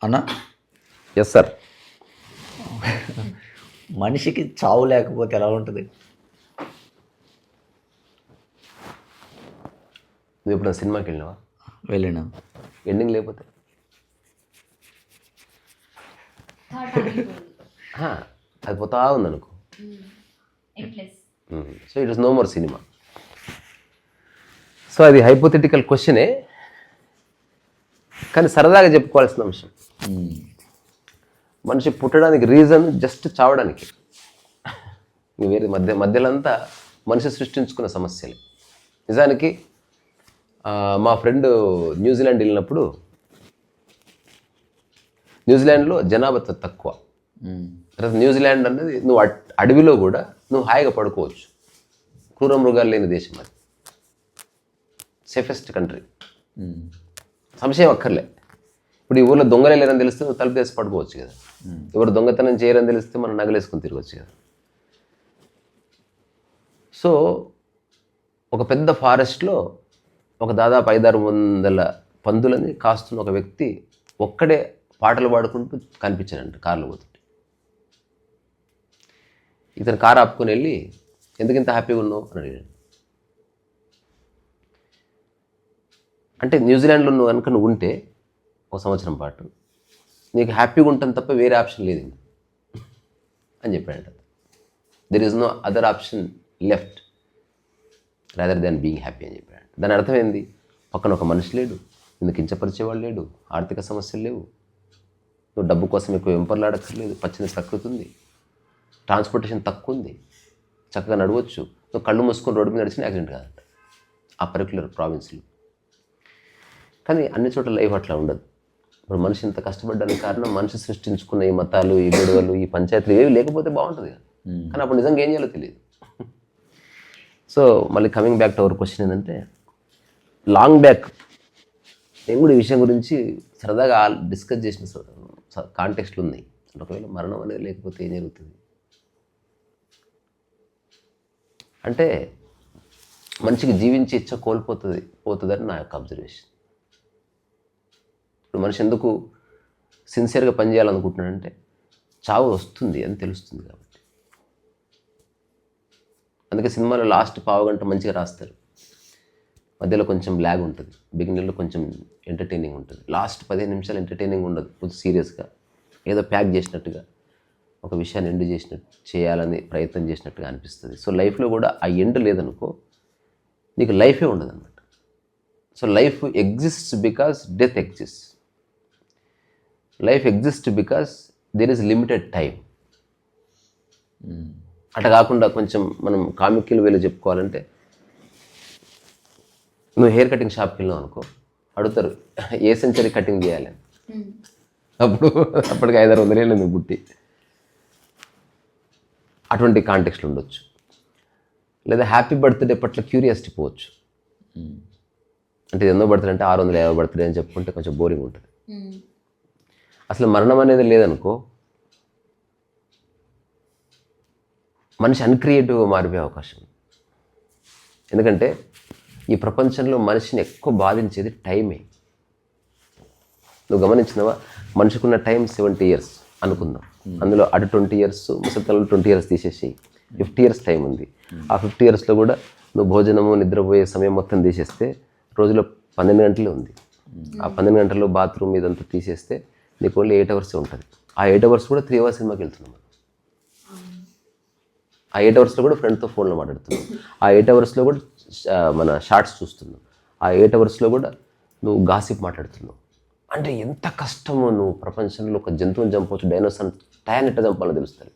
అన్న yes sir. మనిషికి చావు లేకపోతే ఎలా ఉంటుంది? నువ్వు ఎప్పుడైనా సినిమాకి వెళ్ళినావా? వెళ్ళినా. ఎండింగ్ లేకపోతే అది పోతా ఉందనుకో, so it is no more cinema. So అది హైపోథెటికల్ క్వశ్చనే, కానీ సరదాగా చెప్పుకోవాల్సిన అంశం. మనిషి పుట్టడానికి రీజన్ జస్ట్ చావడానికి. వేరే మధ్యలో అంతా మనిషి సృష్టించుకున్న సమస్యలు. నిజానికి మా ఫ్రెండ్ న్యూజిలాండ్ వెళ్ళినప్పుడు, న్యూజిలాండ్లో జనాభా తక్కువ. తర్వాత న్యూజిలాండ్ అనేది నువ్వు అడవిలో కూడా నువ్వు హాయిగా పడుకోవచ్చు. క్రూర మృగాలు లేని దేశం అది, సేఫెస్ట్ కంట్రీ. సంశయం అక్కర్లే. ఇప్పుడు ఈ ఊళ్ళో దొంగలు లేరని తెలిస్తే నువ్వు తలుపు వేసి పడుకోవచ్చు కదా. ఎవరు దొంగతనం చేయరని తెలిస్తే మనం నగలేసుకొని తిరగవచ్చు కదా. సో ఒక పెద్ద ఫారెస్ట్లో ఒక దాదాపు 500-600 పందులని కాస్తున్న ఒక వ్యక్తి ఒక్కడే పాటలు పాడుకుంటూ కనిపించాడంట కార్లో పోతుంటే. ఇతను కారు ఆపుకొని వెళ్ళి, ఎందుకు ఇంత హ్యాపీగా ఉన్నావు అని అడిగాడు. అంటే న్యూజిలాండ్లో నువ్వు కనుక నువ్వు ఉంటే 1 సంవత్సరం పాటు నీకు హ్యాపీగా ఉంటాను తప్ప వేరే ఆప్షన్ లేదు అని చెప్పాడంట. There is no other option left rather than being happy అని చెప్పాడు. దాని అర్థం ఏంది? పక్కన ఒక మనిషి లేడు, నిన్ను కించపరిచేవాడు లేడు, ఆర్థిక సమస్యలు లేవు, నువ్వు డబ్బు కోసం ఎక్కువ వెంపర్లాడక్కర్లేదు, పచ్చని ప్రకృతి ఉంది, ట్రాన్స్పోర్టేషన్ తక్కువ ఉంది, చక్కగా నడవచ్చు, నువ్వు కళ్ళు మూసుకొని రోడ్డు మీద నడిచిన యాక్సిడెంట్ కాదంట ఆ పర్టిక్యులర్ ప్రావిన్స్లో. కానీ అన్ని చోట్ల లైఫ్ అట్లా ఉండదు. ఇప్పుడు మనిషి ఇంత కష్టపడడానికి కారణం మనిషి సృష్టించుకున్న ఈ మతాలు, ఈ గొడవలు, ఈ పంచాయతీలు ఏవి లేకపోతే బాగుంటుంది కదా. కానీ అప్పుడు నిజంగా ఏం చేయాలో తెలియదు. సో మళ్ళీ coming back to our question ఏంటంటే, లాంగ్ బ్యాక్ నేను కూడా ఈ విషయం గురించి సరదాగా డిస్కస్ చేసిన కాంటెక్స్ట్లు ఉన్నాయి. ఒకవేళ మరణం అనేది లేకపోతే ఏం జరుగుతుంది అంటే, మనిషికి జీవించి ఇచ్చ పోతుందని నా యొక్క అబ్జర్వేషన్. ఇప్పుడు మనిషి ఎందుకు సిన్సియర్గా పనిచేయాలనుకుంటున్నాడంటే, చావు వస్తుంది అని తెలుస్తుంది కాబట్టి. అందుకే సినిమాలో లాస్ట్ 15 గంట మంచిగా రాస్తారు, మధ్యలో కొంచెం ల్యాగ్ ఉంటుంది, బిగినింగ్లో కొంచెం ఎంటర్టైనింగ్ ఉంటుంది, లాస్ట్ 15 నిమిషాలు ఎంటర్టైనింగ్ ఉండదు, కొంచెం సీరియస్గా ఏదో ప్యాక్ చేసినట్టుగా ఒక విషయాన్ని ఎండ్ చేయాలని ప్రయత్నం చేసినట్టుగా అనిపిస్తుంది. సో లైఫ్లో కూడా ఆ ఎండ్ లేదనుకో, నీకు లైఫే ఉండదు అన్నమాట. So life exists because death exists. Life exist because there is limited time. అట్లా కాకుండా కొంచెం మనం కామిక్కిల్ వేలో చెప్పుకోవాలంటే, నువ్వు హెయిర్ కటింగ్ షాప్కి వెళ్ళావు అనుకో, అడుగుతారు ఏ సెంచరీ కటింగ్ చేయాలని. అప్పటికి 500-600 ఏళ్ళు నువ్వు బుట్టి. అటువంటి కాంటెక్స్ట్లు ఉండొచ్చు. లేదా హ్యాపీ బర్త్డే పట్ల క్యూరియాసిటీ పోవచ్చు. అంటే ఎన్నో బర్త్డే అంటే 650 బర్త్డే అని చెప్పుకుంటే కొంచెం బోరింగ్ ఉంటుంది. అసలు మరణం అనేది లేదనుకో, మనిషి అన్క్రియేటివ్గా మారిపోయే అవకాశం. ఎందుకంటే ఈ ప్రపంచంలో మనిషిని ఎక్కువ బాధించేది టైమే. నువ్వు గమనించినవా? మనిషికున్న టైం 70 years అనుకుందాం. అందులో అటు 20 years, ముసలితనంలో 20 years తీసేసి 50 years టైం ఉంది. ఆ 50 yearsలో కూడా నువ్వు భోజనము, నిద్రపోయే సమయం మొత్తం తీసేస్తే రోజులో 12 గంటలే ఉంది. ఆ 12 గంటల్లో బాత్రూమ్ ఇదంతా తీసేస్తే నీకు ఓన్లీ 8 hours ఉంటుంది. ఆ 8 hours కూడా 3 hours సినిమాకి వెళ్తున్నాం. ఆ 8 hours కూడా ఫ్రెండ్తో ఫోన్లో మాట్లాడుతున్నావు. ఆ 8 hours కూడా మన షార్ట్స్ చూస్తున్నావు. ఆ 8 hours కూడా నువ్వు గాసిప్ మాట్లాడుతున్నావు. అంటే ఎంత కష్టమో, నువ్వు ప్రపంచంలో ఒక జంతువుని చంపవచ్చు, డైనోసార్ టైం ఎట్లా చంపాలో తెలుస్తుంది.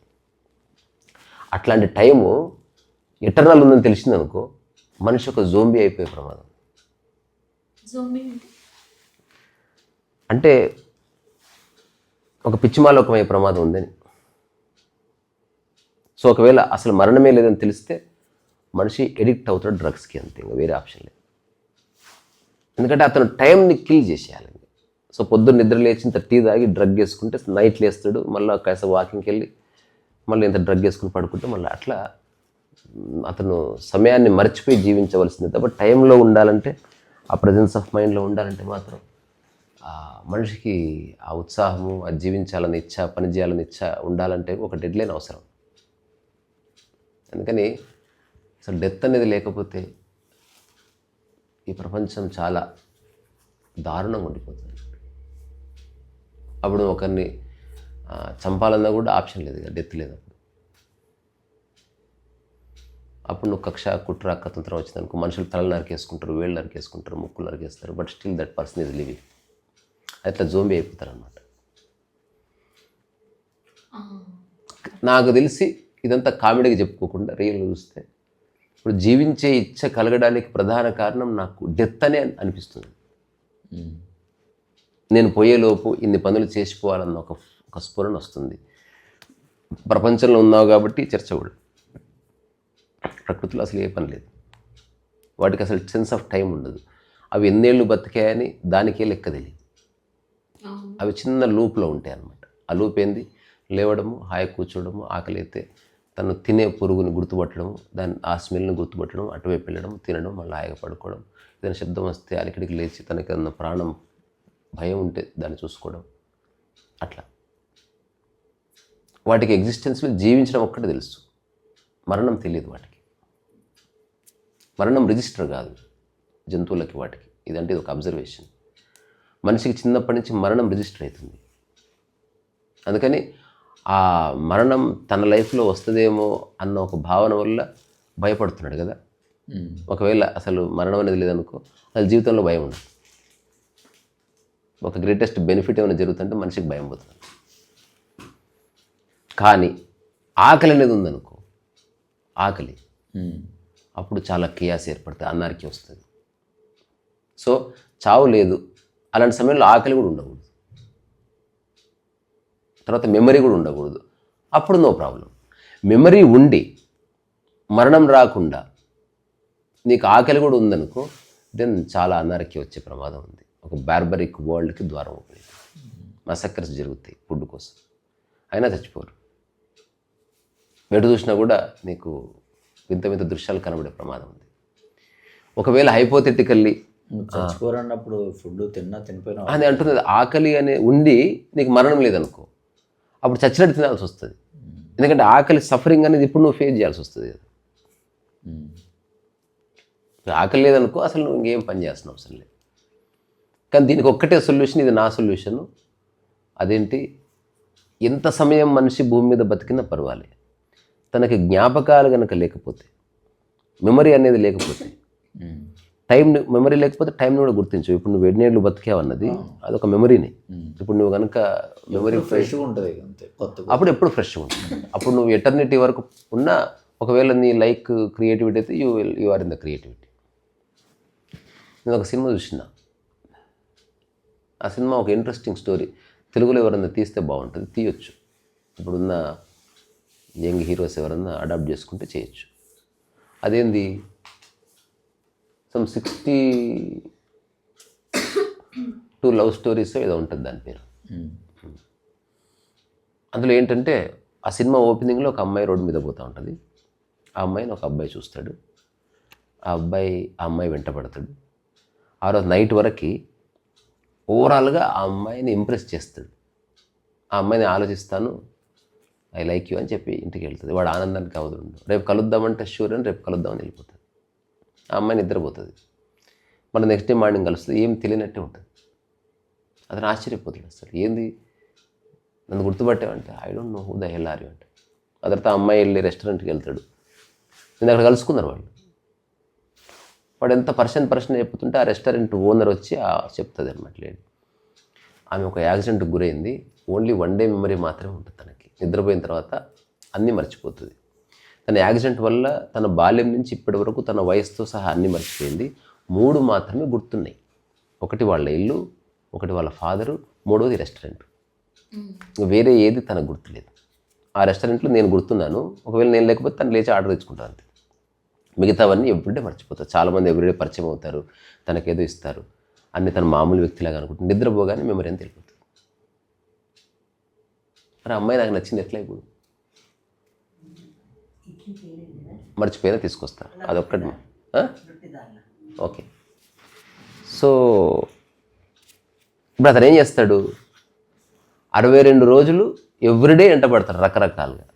అట్లాంటి టైము ఎటర్నల్ ఉందని తెలిసిందనుకో, మనిషి ఒక జోంబీ అయిపోయే ప్రమాదం. అంటే ఒక పిచ్చిమాలోకం అయ్యే ప్రమాదం ఉందని. సో ఒకవేళ అసలు మరణమే లేదని తెలిస్తే మనిషి ఎడిక్ట్ అవుతాడు డ్రగ్స్కి, అంతే, ఇంకా వేరే ఆప్షన్ లేదు. ఎందుకంటే అతను టైంని కిల్ చేసేయాలి. సో పొద్దున్న నిద్ర లేచిన టీ తాగి డ్రగ్ వేసుకుంటే నైట్ లేస్తాడు, మళ్ళీ కాస్త వాకింగ్కి వెళ్ళి మళ్ళీ ఇంత డ్రగ్ వేసుకుని పడుకుంటే మళ్ళీ అట్లా అతను సమయాన్ని మర్చిపోయి జీవించవలసింది తప్ప టైంలో ఉండాలంటే, ఆ ప్రజెన్స్ ఆఫ్ మైండ్లో ఉండాలంటే మాత్రం మనిషికి ఆ ఉత్సాహము, ఆ జీవించాలని ఇచ్చ, పని చేయాలని ఇచ్చ ఉండాలంటే ఒక డెడ్ లైన్ అవసరం. అందుకని అసలు డెత్ అనేది లేకపోతే ఈ ప్రపంచం చాలా దారుణంగా ఉండిపోతుంది. అప్పుడు ఒకరిని చంపాలన్నా కూడా ఆప్షన్ లేదు, డెత్ లేదు. అప్పుడు నువ్వు కక్ష, కుట్ర, కతంత్రం వచ్చిందనుకో, మనుషులు తలలు నరికేసుకుంటారు, వేళ్ళు నరికేసుకుంటారు, ముక్కులు నరికేస్తారు, but still that person is living. అట్లా జోంబీ అయిపోతారు అనమాట. నాకు తెలిసి ఇదంతా కామెడీగా చెప్పుకోకుండా రియల్గా చూస్తే ఇప్పుడు జీవించే ఇచ్చ కలగడానికి ప్రధాన కారణం నాకు డెత్ అనే అనిపిస్తుంది. నేను పోయేలోపు ఇన్ని పనులు చేసిపోవాలన్న ఒక స్ఫురణ వస్తుంది. ప్రపంచంలో ఉన్నావు కాబట్టి చర్చ కూడా. ప్రకృతిలో అసలు ఏ పని లేదు, వాటికి అసలు సెన్స్ ఆఫ్ టైం ఉండదు. అవి ఎన్నేళ్ళు బతికాయని దానికే లెక్క తెలియదు. అవి చిన్న లూప్లో ఉంటాయి అన్నమాట. ఆ లూప్ ఏంది? లేవడము, హాయి కూర్చోవడము, ఆకలి అయితే తను తినే పురుగుని గుర్తుపట్టడం, ఆ స్మెల్ని గుర్తుపట్టడం, అటువైపు వెళ్ళడం, తినడం, మళ్ళీ హాయిగా పడుకోవడం. ఏదైనా శబ్దం వస్తే అలికిడికి లేచి తనకి ఏదన్నా ప్రాణం భయం ఉంటే దాన్ని చూసుకోవడం. అట్లా వాటికి ఎగ్జిస్టెన్స్లో జీవించడం ఒక్కటే తెలుసు, మరణం తెలియదు వాటికి. మరణం రిజిస్టర్ కాదు జంతువులకి, వాటికి. ఇదంటే ఇది ఒక అబ్జర్వేషన్. మనిషికి చిన్నప్పటి నుంచి మరణం రిజిస్టర్ అవుతుంది. అందుకని ఆ మరణం తన లైఫ్లో వస్తుందేమో అన్న ఒక భావన వల్ల భయపడుతున్నాడు కదా. ఒకవేళ అసలు మరణం అనేది లేదనుకో, అసలు జీవితంలో భయం ఉండదు. ఒక గ్రేటెస్ట్ బెనిఫిట్ ఏమైనా జరుగుతుంటే మనిషికి భయం పోతుంది. కానీ ఆకలి అనేది ఉందనుకో, ఆకలి, అప్పుడు చాలా కేయాస్ ఏర్పడుతుంది, అనార్కీ వస్తుంది. సో చావు లేదు, అలాంటి సమయంలో ఆకలి కూడా ఉండకూడదు, తర్వాత మెమరీ కూడా ఉండకూడదు. అప్పుడు నో ప్రాబ్లం. మెమరీ ఉండి మరణం రాకుండా నీకు ఆకలి కూడా ఉందనుకో, దెన్ చాలా అనారోగ్యం వచ్చే ప్రమాదం ఉంది. ఒక బార్బరిక్ వరల్డ్కి ద్వారం ఓపెన్, మసక్కర్స్ జరుగుతాయి ఫుడ్ కోసం. అయినా చచ్చిపోరు. ఎటు చూసినా కూడా నీకు వింత వింత దృశ్యాలు కనబడే ప్రమాదం ఉంది. ఒకవేళ హైపోథెటికల్లీ చచ్చిపోరన్నప్పుడు ఫుడ్ తినిపోయినా అని అంటున్నది, ఆకలి అనే ఉండి నీకు మరణం లేదనుకో, అప్పుడు చచ్చినట్టు తినాల్సి వస్తుంది. ఎందుకంటే ఆకలి సఫరింగ్ అనేది ఇప్పుడు నువ్వు ఫేస్ చేయాల్సి వస్తుంది కదా. ఆకలి లేదనుకో అసలు నువ్వు ఇంకేం పని చేస్తున్న అవసరం లేదు. కానీ దీనికి ఒక్కటే సొల్యూషన్, ఇది నా సొల్యూషను. అదేంటి? ఎంత సమయం మనిషి భూమి మీద బతికినా పర్వాలేదు, తనకి జ్ఞాపకాలు కనుక లేకపోతే, మెమరీ అనేది లేకపోతే, టైం మెమరీ లేకపోతే టైంని కూడా గుర్తించు. ఇప్పుడు నువ్వు 7 ఏళ్ళు బతికావన్నది అదొక మెమరీని. ఇప్పుడు నువ్వు కనుక మెమరీ ఫ్రెష్గా ఉంటుంది అంతే, అప్పుడు ఎప్పుడు ఫ్రెష్గా ఉంటుంది. అప్పుడు నువ్వు ఎటర్నిటీ వరకు ఉన్నా, ఒకవేళ నీ లైక్ క్రియేటివిటీ అయితే you are in the creativity. నేను ఒక సినిమా చూసిన, ఆ సినిమా ఒక ఇంట్రెస్టింగ్ స్టోరీ. తెలుగులో ఎవరన్నా తీస్తే బాగుంటుంది, తీయొచ్చు. ఇప్పుడున్న యంగ్ హీరోస్ ఎవరన్నా అడాప్ట్ చేసుకుంటే చేయొచ్చు. అదేంది, సమ్ 62 లవ్ స్టోరీస్ ఏదో ఉంటుంది దాని పేరు. అందులో ఏంటంటే ఆ సినిమా ఓపెనింగ్లో ఒక అమ్మాయి రోడ్డు మీద పోతూ ఉంటుంది. ఆ అమ్మాయిని ఒక అబ్బాయి చూస్తాడు. ఆ అమ్మాయి వెంట పడతాడు. ఆ రోజు నైట్ వరకు ఓవరాల్గా ఆ అమ్మాయిని ఇంప్రెస్ చేస్తాడు. ఆ అమ్మాయిని ఆలోచిస్తాను, ఐ లైక్ యూ అని చెప్పి ఇంటికి వెళ్తుంది. వాడు ఆనందానికి అవదు, రేపు కలుద్దామంటే షూర్ అని రేపు కలుద్దామని వెళ్ళిపోతుంది. ఆ అమ్మాయి నిద్రపోతుంది. మన నెక్స్ట్ డే మార్నింగ్ కలుస్తుంది, ఏం తెలియనట్టే ఉంటుంది. అతను ఆశ్చర్యపోతాడు, అసలు ఏంది నన్ను గుర్తుపట్టావంటే, I don't know who the hell are you అంటే. ఆ తర్వాత ఆ అమ్మాయి వెళ్ళి రెస్టారెంట్కి వెళ్తాడు. నేను అక్కడ కలుసుకున్నారు వాళ్ళు. వాడు ఎంత ప్రశ్న చెప్తుంటే ఆ రెస్టారెంట్ ఓనర్ వచ్చి చెప్తుంది అనమాట, లేడీ ఆమె ఒక యాక్సిడెంట్కి గురైంది, ఓన్లీ 1 డే మెమరీ మాత్రమే ఉంటుంది తనకి. నిద్రపోయిన తర్వాత అన్నీ మర్చిపోతుంది. తన యాక్సిడెంట్ వల్ల తన బాల్యం నుంచి ఇప్పటి వరకు తన వయసుతో సహా అన్నీ మర్చిపోయింది. 3 మాత్రమే గుర్తున్నాయి. ఒకటి వాళ్ళ ఇల్లు, ఒకటి వాళ్ళ ఫాదరు, 3వది రెస్టారెంట్. వేరే ఏది తనకు గుర్తులేదు. ఆ రెస్టారెంట్లో నేను గుర్తున్నాను, ఒకవేళ నేను లేకపోతే తను లేచి ఆర్డర్ తెచ్చుకుంటాను అంతే. మిగతావన్నీ ఎవ్రీడే మర్చిపోతారు. చాలామంది ఎవ్రీడే పరిచయం అవుతారు, తనకేదో ఇస్తారు, అన్ని తన మామూలు వ్యక్తిలాగా అనుకుంటుంది. నిద్రపోగానే మెమరీ అంతా వెళ్ళిపోతుంది. మరి అమ్మాయి నాకు నచ్చింది ఎట్లా? ఇప్పుడు మర్చిపోయినా తీసుకొస్తా, అదొక్కటి. ఓకే. సో ఇప్పుడు అతను ఏం చేస్తాడు, 62 రోజులు ఎవ్రీడే ఎంట పడతారు రకరకాలుగా,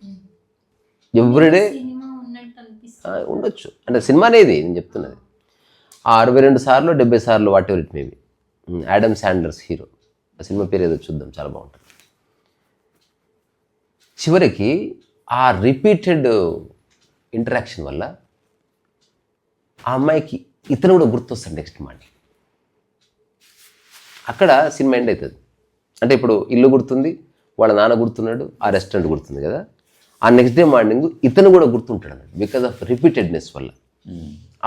ఎవ్రీడే సినిమా ఉన్నట్టు అనిపిస్తుంది. ఉండొచ్చు. అంటే సినిమా అనేది నేను చెప్తున్నది, ఆ 62 సార్లు 70 సార్లు what ever it maybe. Adam Sanders hero, ఆ సినిమా పేరు ఏదో చూద్దాం, చాలా బాగుంటుంది. చివరికి ఆ రిపీటెడ్ ఇంటరాక్షన్ వల్ల ఆ అమ్మాయికి ఇతను కూడా గుర్తొస్తాడు నెక్స్ట్ మార్నింగ్. అక్కడ సినిమా ఎండ్ అవుతుంది. అంటే ఇప్పుడు ఇల్లు గుర్తుంది, వాళ్ళ నాన్న గుర్తున్నాడు, ఆ రెస్టారెంట్ గుర్తుంది కదా, ఆ నెక్స్ట్ డే మార్నింగ్ ఇతను కూడా గుర్తుంటాడు అన్నట్టు, బికాజ్ ఆఫ్ రిపీటెడ్నెస్ వల్ల.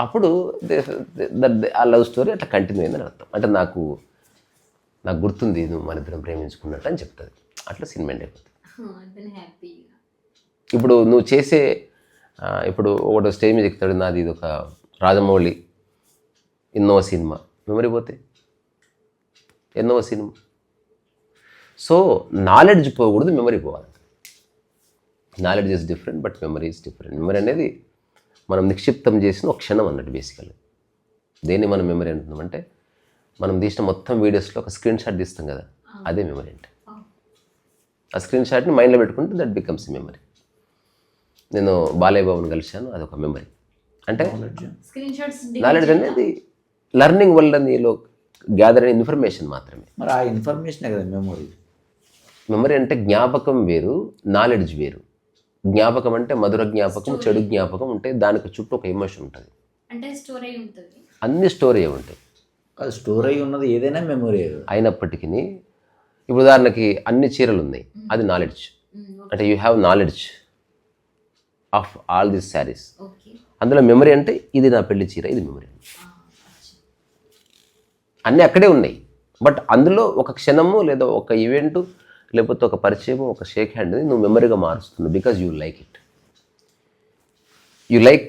అప్పుడు ఆ లవ్ స్టోరీ అట్లా కంటిన్యూ అయిందని అర్థం. అంటే నాకు గుర్తుంది నువ్వు మన ఇద్దరం ప్రేమించుకున్నట్టు అని చెప్తుంది. అట్లా సినిమా ఎండ్ అయిపోతుంది. అతను హ్యాపీగా. ఇప్పుడు నువ్వు చేసే ఇప్పుడు ఒకటి స్టేజ్ మీద ఎక్కుతాడు, నాది ఇది ఒక రాజమౌళి ఎన్నో సినిమా, మెమరీ పోతే ఎన్నో సినిమా. సో నాలెడ్జ్ పోకూడదు, మెమరీ పోవాలి. Knowledge is different but memory is different. Memory అనేది మనం నిక్షిప్తం చేసిన ఒక క్షణం అన్నట్టు బేసికల్లీ. దేన్ని మనం మెమరీ అంటున్నామంటే, మనం తీసిన మొత్తం వీడియోస్లో ఒక స్క్రీన్ షాట్ తీస్తాం కదా, అదే మెమరీ అంటే. ఆ స్క్రీన్ షాట్ని మైండ్లో పెట్టుకుంటే దట్ బికమ్స్ మెమరీ. నేను బాలయ్య బాబుని కలిశాను, అదొక మెమరీ. అంటే స్క్రీన్ షాట్స్ నాలెడ్జ్ అనేది లర్నింగ్ వల్ల నీలో గ్యాదర్ అయిన ఇన్ఫర్మేషన్ మాత్రమే. మరి ఆ ఇన్ఫర్మేషనే కదా మెమొరీ. మెమరీ అంటే జ్ఞాపకం వేరు, నాలెడ్జ్ వేరు. జ్ఞాపకం అంటే మధుర జ్ఞాపకం, చెడు జ్ఞాపకం ఉంటాయి, దానికి చుట్టూ ఒక ఎమోషన్ ఉంటుంది, అంటే స్టోర్ అయి ఉంటుంది, అన్ని స్టోర్ అయ్యి ఉంటాయి. అది స్టోర్ అయి ఉన్నది ఏదైనా మెమొరీ. అయినప్పటికీ ఇప్పుడు ఉదాహరణకి అన్ని చీరలు ఉన్నాయి, అది నాలెడ్జ్. అంటే you have knowledge of all these saris. Okay. అందులో మెమరీ అంటే ఇది నా పెళ్లి చీర, ఇది మెమరీ. అన్నీ అక్కడే ఉన్నాయి, బట్ అందులో ఒక క్షణము లేదా ఒక ఈవెంటు లేకపోతే ఒక పరిచయం, ఒక షేక్ హ్యాండ్ని నువ్వు మెమరీగా మారుస్తున్నావు because you like it. You like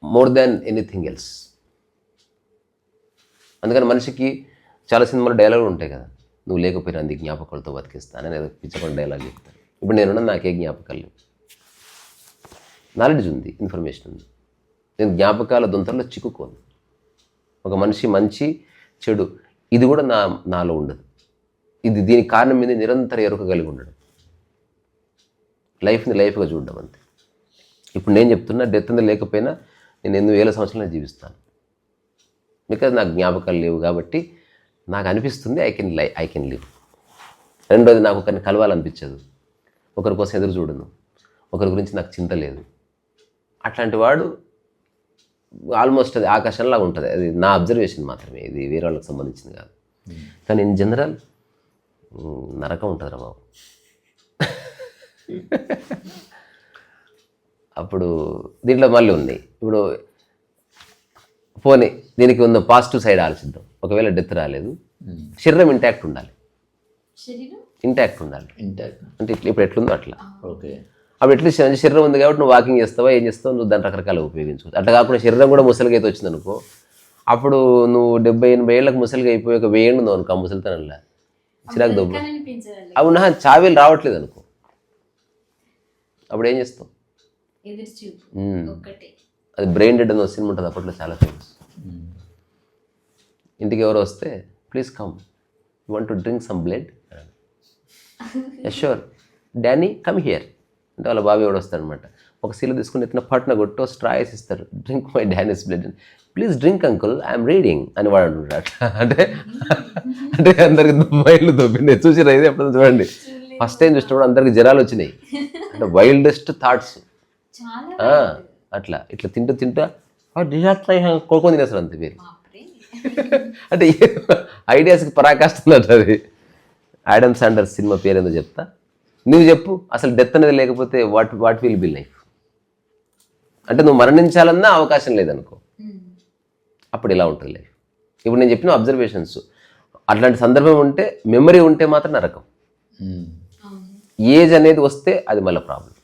more than anything else. అందుకని మనిషికి చాలా సినిమాలు డైలాగులు ఉంటాయి కదా, నువ్వు లేకపోయినా అంది జ్ఞాపకాలతో బతికిస్తానని ఏదో పిచ్చకుండా డైలాగ్ చెప్తాను. ఇప్పుడు నేనున్నా నాకే జ్ఞాపకాలు లేవు, నాలెడ్జ్ ఉంది, ఇన్ఫర్మేషన్ ఉంది. నేను జ్ఞాపకాల దొంతల్లో చిక్కుకోను. ఒక మనిషి మంచి చెడు ఇది కూడా నాలో ఉండదు. ఇది దీనికి కారణం మీద నిరంతర ఎరుక కలిగి ఉండడం, లైఫ్ని లైఫ్గా చూడడం అంతే. ఇప్పుడు నేను చెప్తున్నా, డెత్ అనేది లేకపోయినా నేను 8,000 సంవత్సరాలు జీవిస్తాను, బికాజ్ నాకు జ్ఞాపకాలు లేవు కాబట్టి నాకు అనిపిస్తుంది ఐ కెన్ లివ్. రెండోది, నాకు ఒకరిని కలవాలనిపించదు, ఒకరి కోసం ఎదురు చూడను, ఒకరి గురించి నాకు చింత లేదు. అట్లాంటి వాడు ఆల్మోస్ట్ అది ఆకాశంలా ఉంటుంది. అది నా అబ్జర్వేషన్ మాత్రమే, ఇది వేరే వాళ్ళకి సంబంధించింది కాదు. కానీ ఇన్ జనరల్ నరకం ఉంటుంది రా బాబు. అప్పుడు దీంట్లో మళ్ళీ ఉన్నాయి. ఇప్పుడు పోనీ దీనికి ఉన్న పాజిటివ్ సైడ్ ఆలోచిద్దాం. ఒకవేళ డెత్ రాలేదు, శరీరం ఇంటాక్ట్ ఉండాలి, ఇంటాక్ట్ ఉండాలి. అంటే ఇప్పుడు ఎట్లుందో అట్లా. ఓకే. అప్పుడు ఎట్లీస్ట్ శరీరం ఉంది కాబట్టి నువ్వు వాకింగ్ చేస్తావా, ఏం చేస్తావు, నువ్వు దాన్ని రకరకాలుగా ఉపయోగించుకోవచ్చు. అట్లా కాకుండా శరీరం కూడా ముసలిగా అయితే వచ్చింది అనుకో, అప్పుడు నువ్వు 70-80 ఏళ్ళకి ముసలిగా అయిపోయి ఒక 1000 ఏళ్ళు ఉన్నావు అనుకో, ఆ ముసలితనంలా చిరాకు దొబ్బు. అవునా, చావేలు రావట్లేదు అనుకో, అప్పుడు ఏం చేస్తావు? అది బ్రెయిన్ డెడ్ అని సినిమా ఉంటుంది, అప్పట్లో చాలా ఫేమస్. ఇంటికి ఎవరు వస్తే, please come, you want to drink some blood? Sure Danny, come here అంటే వాళ్ళ బాబు ఎవడు వస్తాడనమాట. ఒక సీలు తీసుకుని ఎత్తిన పట్న కొట్టు స్ట్రా వేసి ఇస్తారు, drink my Danny's blood, please drink uncle, I'm reading అని వాడు అంటుంటాడు. అట్లా అంటే అందరికి మైళ్ళు దొబ్బింది. చూసిరా ఇది ఎప్పుడు చూడండి, ఫస్ట్ టైం చూసినప్పుడు అందరికి జ్వరాలు వచ్చినాయి. అంటే వైల్డెస్ట్ థాట్స్ అట్లా ఇట్లా తింటా కోరుకొని తినేస్తారు అంతే మీరు. అంటే ఐడియాస్కి పరాకాష్ట అది. ఆడమ్ శాండర్స్ సినిమా పేరేందో చెప్తా, నువ్వు చెప్పు. అసలు డెత్ అనేది లేకపోతే వాట్ విల్ బి లైఫ్? అంటే నువ్వు మరణించాలన్నా అవకాశం లేదనుకో, అప్పుడు ఇలా ఉంటుంది లైఫ్. ఇప్పుడు నేను చెప్పిన అబ్జర్వేషన్స్, అట్లాంటి సందర్భం ఉంటే, మెమరీ ఉంటే మాత్రం నరకం. ఏజ్ అనేది వస్తే అది మళ్ళీ ప్రాబ్లం.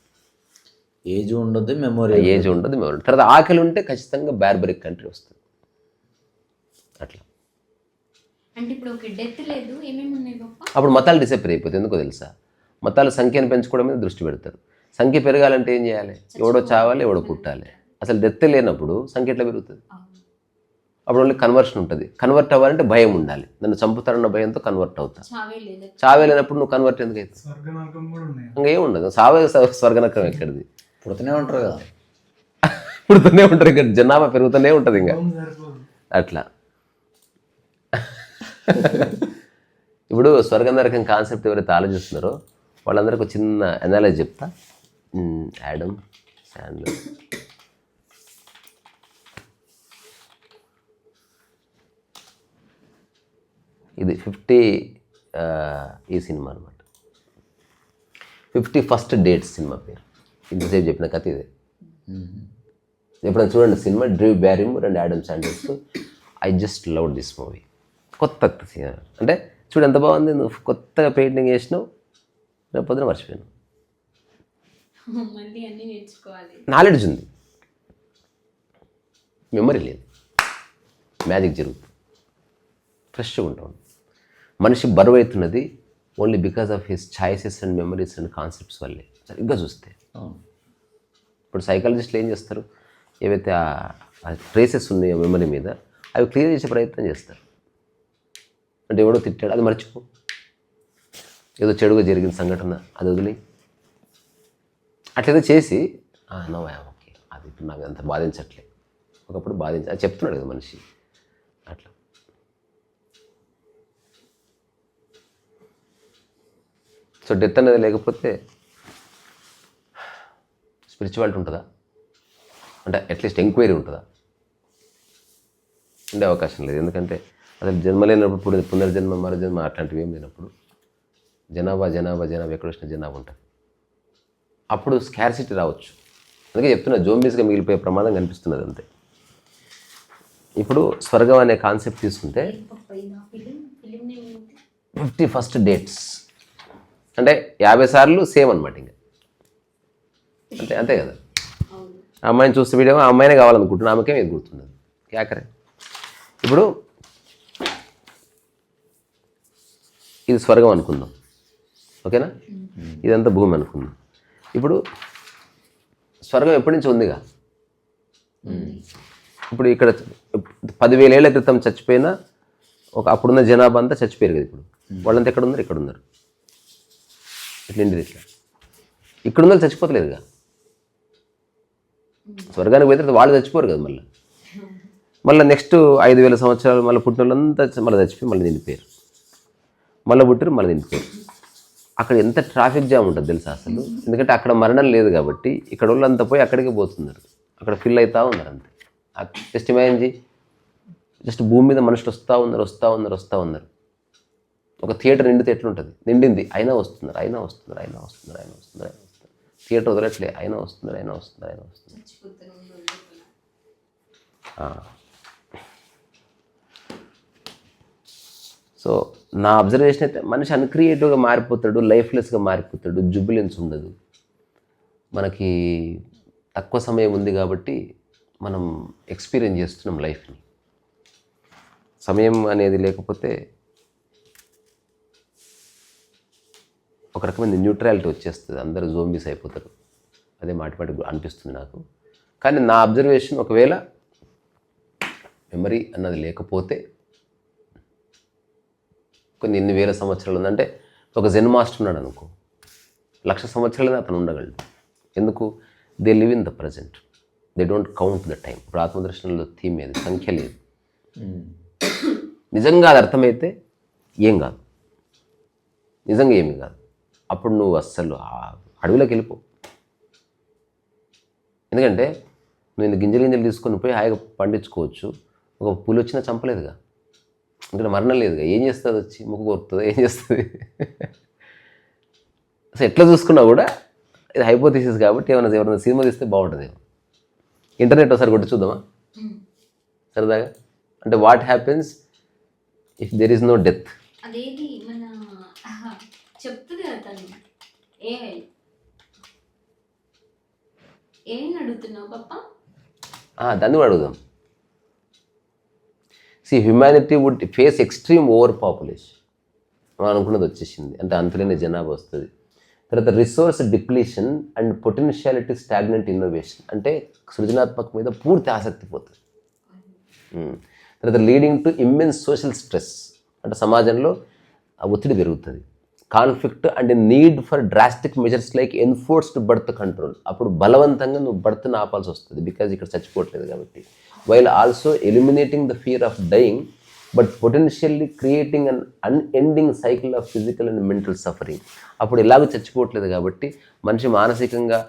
ఏజ్ ఉండదు, మెమొరీ ఏజ్ ఉండదు, మెమొరీ. తర్వాత ఆకలి ఉంటే ఖచ్చితంగా బార్బరిక్ కంట్రీ వస్తుంది. అట్లా అంటే ఇప్పుడు ఒక డెత్ లేదు, ఏమేమి ఉన్నాయి గొప్ప? అప్పుడు మతాలు డిసెపర్ అయిపోతాయి. ఎందుకో తెలుసా? మతాలు సంఖ్యను పెంచుకోవడం మీద దృష్టి పెడతారు. సంఖ్య పెరగాలంటే ఏం చేయాలి? ఎవడో చావాలి, ఎవడో పుట్టాలి. అసలు డెత్ లేనప్పుడు సంఖ్య ఎట్లా పెరుగుతుంది? అప్పుడు ఓన్లీ కన్వర్షన్ ఉంటుంది. కన్వర్ట్ అవ్వాలంటే భయం ఉండాలి. నన్ను చంపుతారన్న భయంతో కన్వర్ట్ అవుతా. చావే లేదు. చావే లేనప్పుడు నువ్వు కన్వర్ట్ ఎందుకు అవుతావు? ఇంకా ఏం ఉండదు. సావే స్వర్గనరకం ఎక్కడిది? పుడుతూనే ఉంటారు కదా. పుడుతూనే ఉంటారు, ఇంకా జనాభా పెరుగుతూనే ఉంటుంది ఇంకా అట్లా. ఇప్పుడు స్వర్గ నరకం కాన్సెప్ట్ ఎవరైతే ఆలోచిస్తున్నారో వాళ్ళందరికీ ఒక చిన్న అనాలజీ చెప్తా. యాడమ్ శాండ్లర్, ఇది 50 ఈ సినిమా అనమాట. 51st Dates సినిమా పేరు. ఇంతసేపు చెప్పిన కథ ఇదే. ఎప్పుడైనా చూడండి సినిమా, Drew Barrymore and Adam Sandler's. I just love this movie. కొత్త అంటే చూడు ఎంత బాగుంది. నువ్వు కొత్తగా పెయింటింగ్ చేసినావు, రేపు పొద్దున మర్చిపోయాను. మళ్ళీ అన్నీ నేర్చుకోవాలి. నాలెడ్జ్ ఉంది, మెమరీ లేదు. మ్యాజిక్ జరుగుతుంది, ఫ్రెష్గా ఉంటాం. మనిషి బరువు అవుతున్నది only because of his choices and memories and concepts వల్లే. సరిగ్గా చూస్తే ఇప్పుడు సైకాలజిస్టులు ఏం చేస్తారు, ఏవైతే ట్రేసెస్ ఉన్నాయో మెమరీ మీద అవి క్లియర్ చేసే ప్రయత్నం చేస్తారు. అంటే ఎవడో తిట్టాడు, అది మర్చిపో. ఏదో చెడుగా జరిగిన సంఘటన అది వదిలి అట్లేదో చేసి ఓకే అది ఇప్పుడు నాకు అంత బాధించట్లే, ఒకప్పుడు అది చెప్తున్నాడు కదా మనిషి అట్లా. సో డెత్ అనేది లేకపోతే స్పిరిచువాలిటీ ఉంటుందా? అంటే అట్లీస్ట్ ఎంక్వైరీ ఉంటుందా? ఉండే అవకాశం లేదు. ఎందుకంటే అసలు జన్మ లేనప్పుడు పునర్జన్మ మరుజన్మ అట్లాంటివి ఏం లేనప్పుడు జనాభా ఎక్కడ వచ్చిన జనాభా ఉంటుంది. అప్పుడు స్కార్సిటీ రావచ్చు. అందుకే చెప్తున్నా, జోంబీస్గా మిగిలిపోయే ప్రమాదం కనిపిస్తున్నది అంతే. ఇప్పుడు స్వర్గం అనే కాన్సెప్ట్ తీసుకుంటే 51st Dates అంటే 50 సార్లు సేమ్ అనమాట. ఇంకా అంతే కదా. ఆ అమ్మాయిని చూస్తే వీడియో ఆ అమ్మాయినే కావాలనుకుంటున్నా, ఆమెకేం ఇది గుర్తున్నది క్యాకరే. ఇప్పుడు ఇది స్వర్గం అనుకుందాం, ఓకేనా? ఇదంతా భూమి అనుకుందాం. ఇప్పుడు స్వర్గం ఎప్పటి నుంచి ఉందిగా. ఇప్పుడు ఇక్కడ 10,000 ఏళ్ల క్రితం చచ్చిపోయిన అప్పుడున్న జనాభా అంతా చచ్చిపోయారు కదా. ఇప్పుడు వాళ్ళంతా ఎక్కడ ఉన్నారు? ఇక్కడ ఉన్నారు. ఇట్లా ఇక్కడున్న చచ్చిపోతలేదుగా. స్వర్గానికి పోతే వాళ్ళు చచ్చిపోరు కదా. మళ్ళీ నెక్స్ట్ 5,000 సంవత్సరాలు మళ్ళీ పుట్టిన వాళ్ళంతా మళ్ళీ చచ్చిపోయి మళ్ళీ నిండిపోయారు, మళ్ళీ పుట్టారు, మళ్ళీ నిండిపోయారు. అక్కడ ఎంత ట్రాఫిక్ జామ్ ఉంటుంది తెలుసా అసలు. ఎందుకంటే అక్కడ మరణం లేదు కాబట్టి ఇక్కడ వాళ్ళంతా పోయి అక్కడికే పోతున్నారు, అక్కడ ఫిల్ అవుతూ ఉన్నారు అంతే. జస్ట్ ఇమాజిన్ చేయి, జస్ట్ భూమి మీద మనుషులు వస్తూ ఉన్నారు. ఒక థియేటర్ నిండితే ఎట్లుంటుంది? నిండింది, అయినా వస్తున్నారు. థియేటర్ వదలట్లే, అయినా వస్తున్నారు. సో నా అబ్జర్వేషన్ అయితే మనిషి అన్క్రియేటివ్గా మారిపోతాడు, లైఫ్లెస్గా మారిపోతాడు, జుబిలెన్స్ ఉండదు. మనకి తక్కువ సమయం ఉంది కాబట్టి మనం ఎక్స్పీరియన్స్ చేస్తున్నాం లైఫ్ని. సమయం అనేది లేకపోతే ఒక రకమైన న్యూట్రాలిటీ వచ్చేస్తుంది, అందరూ జోంబీస్ అయిపోతారు. అదే మాటి అనిపిస్తుంది నాకు. కానీ నా అబ్జర్వేషన్, ఒకవేళ మెమరీ అన్నది లేకపోతే కొన్ని ఎన్ని వేల సంవత్సరాలు ఉందంటే, ఒక జెన్ మాస్టర్ ఉన్నాడు అనుకో, 1,00,000 సంవత్సరాలనే అతను ఉండగలడు. ఎందుకు? They live in the present, they don't count the time. ఇప్పుడు ఆత్మదర్శనంలో థీమ్ ఏది? సంఖ్య లేదు. నిజంగా అది అర్థమైతే ఏం కాదు, నిజంగా ఏమీ కాదు. అప్పుడు నువ్వు అస్సలు అడవిలోకి వెళ్ళిపో. ఎందుకంటే నువ్వు గింజలు తీసుకొని పోయి హాయిగా పండించుకోవచ్చు. ఒక పులి వచ్చినా చంపలేదుగా, ఎందుకంటే మరణం లేదుగా. ఏం చేస్తుంది? వచ్చి ముక్కు కొరుకుతుందా? ఏం చేస్తుంది? అసలు ఎట్లా చూసుకున్నా కూడా ఇది హైపోథిసిస్ కాబట్టి ఎవరైనా సినిమా తీస్తే బాగుంటుంది. ఇంటర్నెట్ ఒకసారి కొట్టి చూద్దామా సరదాగా? అంటే what happens if there is no death? అదేది మన చెప్తుంది కదా తను. ఏం అడుగుతున్నావు పప్ప? దాన్ని కూడా అడుగుదాం. See humanity would face extreme overpopulation. మనం అనుకున్నది వచ్చేసింది, అంటే అంతలేని జనాభా వస్తుంది. తర్వాత resource depletion and potentiality stagnant innovation, అంటే సృజనాత్మక మీద పూర్తి ఆసక్తి పోతుంది. తర్వాత leading to immense social stress, అంటే సమాజంలో ఒత్తిడి పెరుగుతుంది. Conflict and need for drastic measures like enforced birth control, అప్పుడు బలవంతంగా నువ్వు బర్త్ని ఆపాల్సి వస్తుంది బికాజ్ ఇక్కడ చచ్చిపోవట్లేదు కాబట్టి. While also eliminating the fear of dying but potentially creating an unending cycle of physical and mental suffering. అప్పుడు ఎలాగో చచ్చిపోవట్లేదు కాబట్టి మనిషి మానసికంగా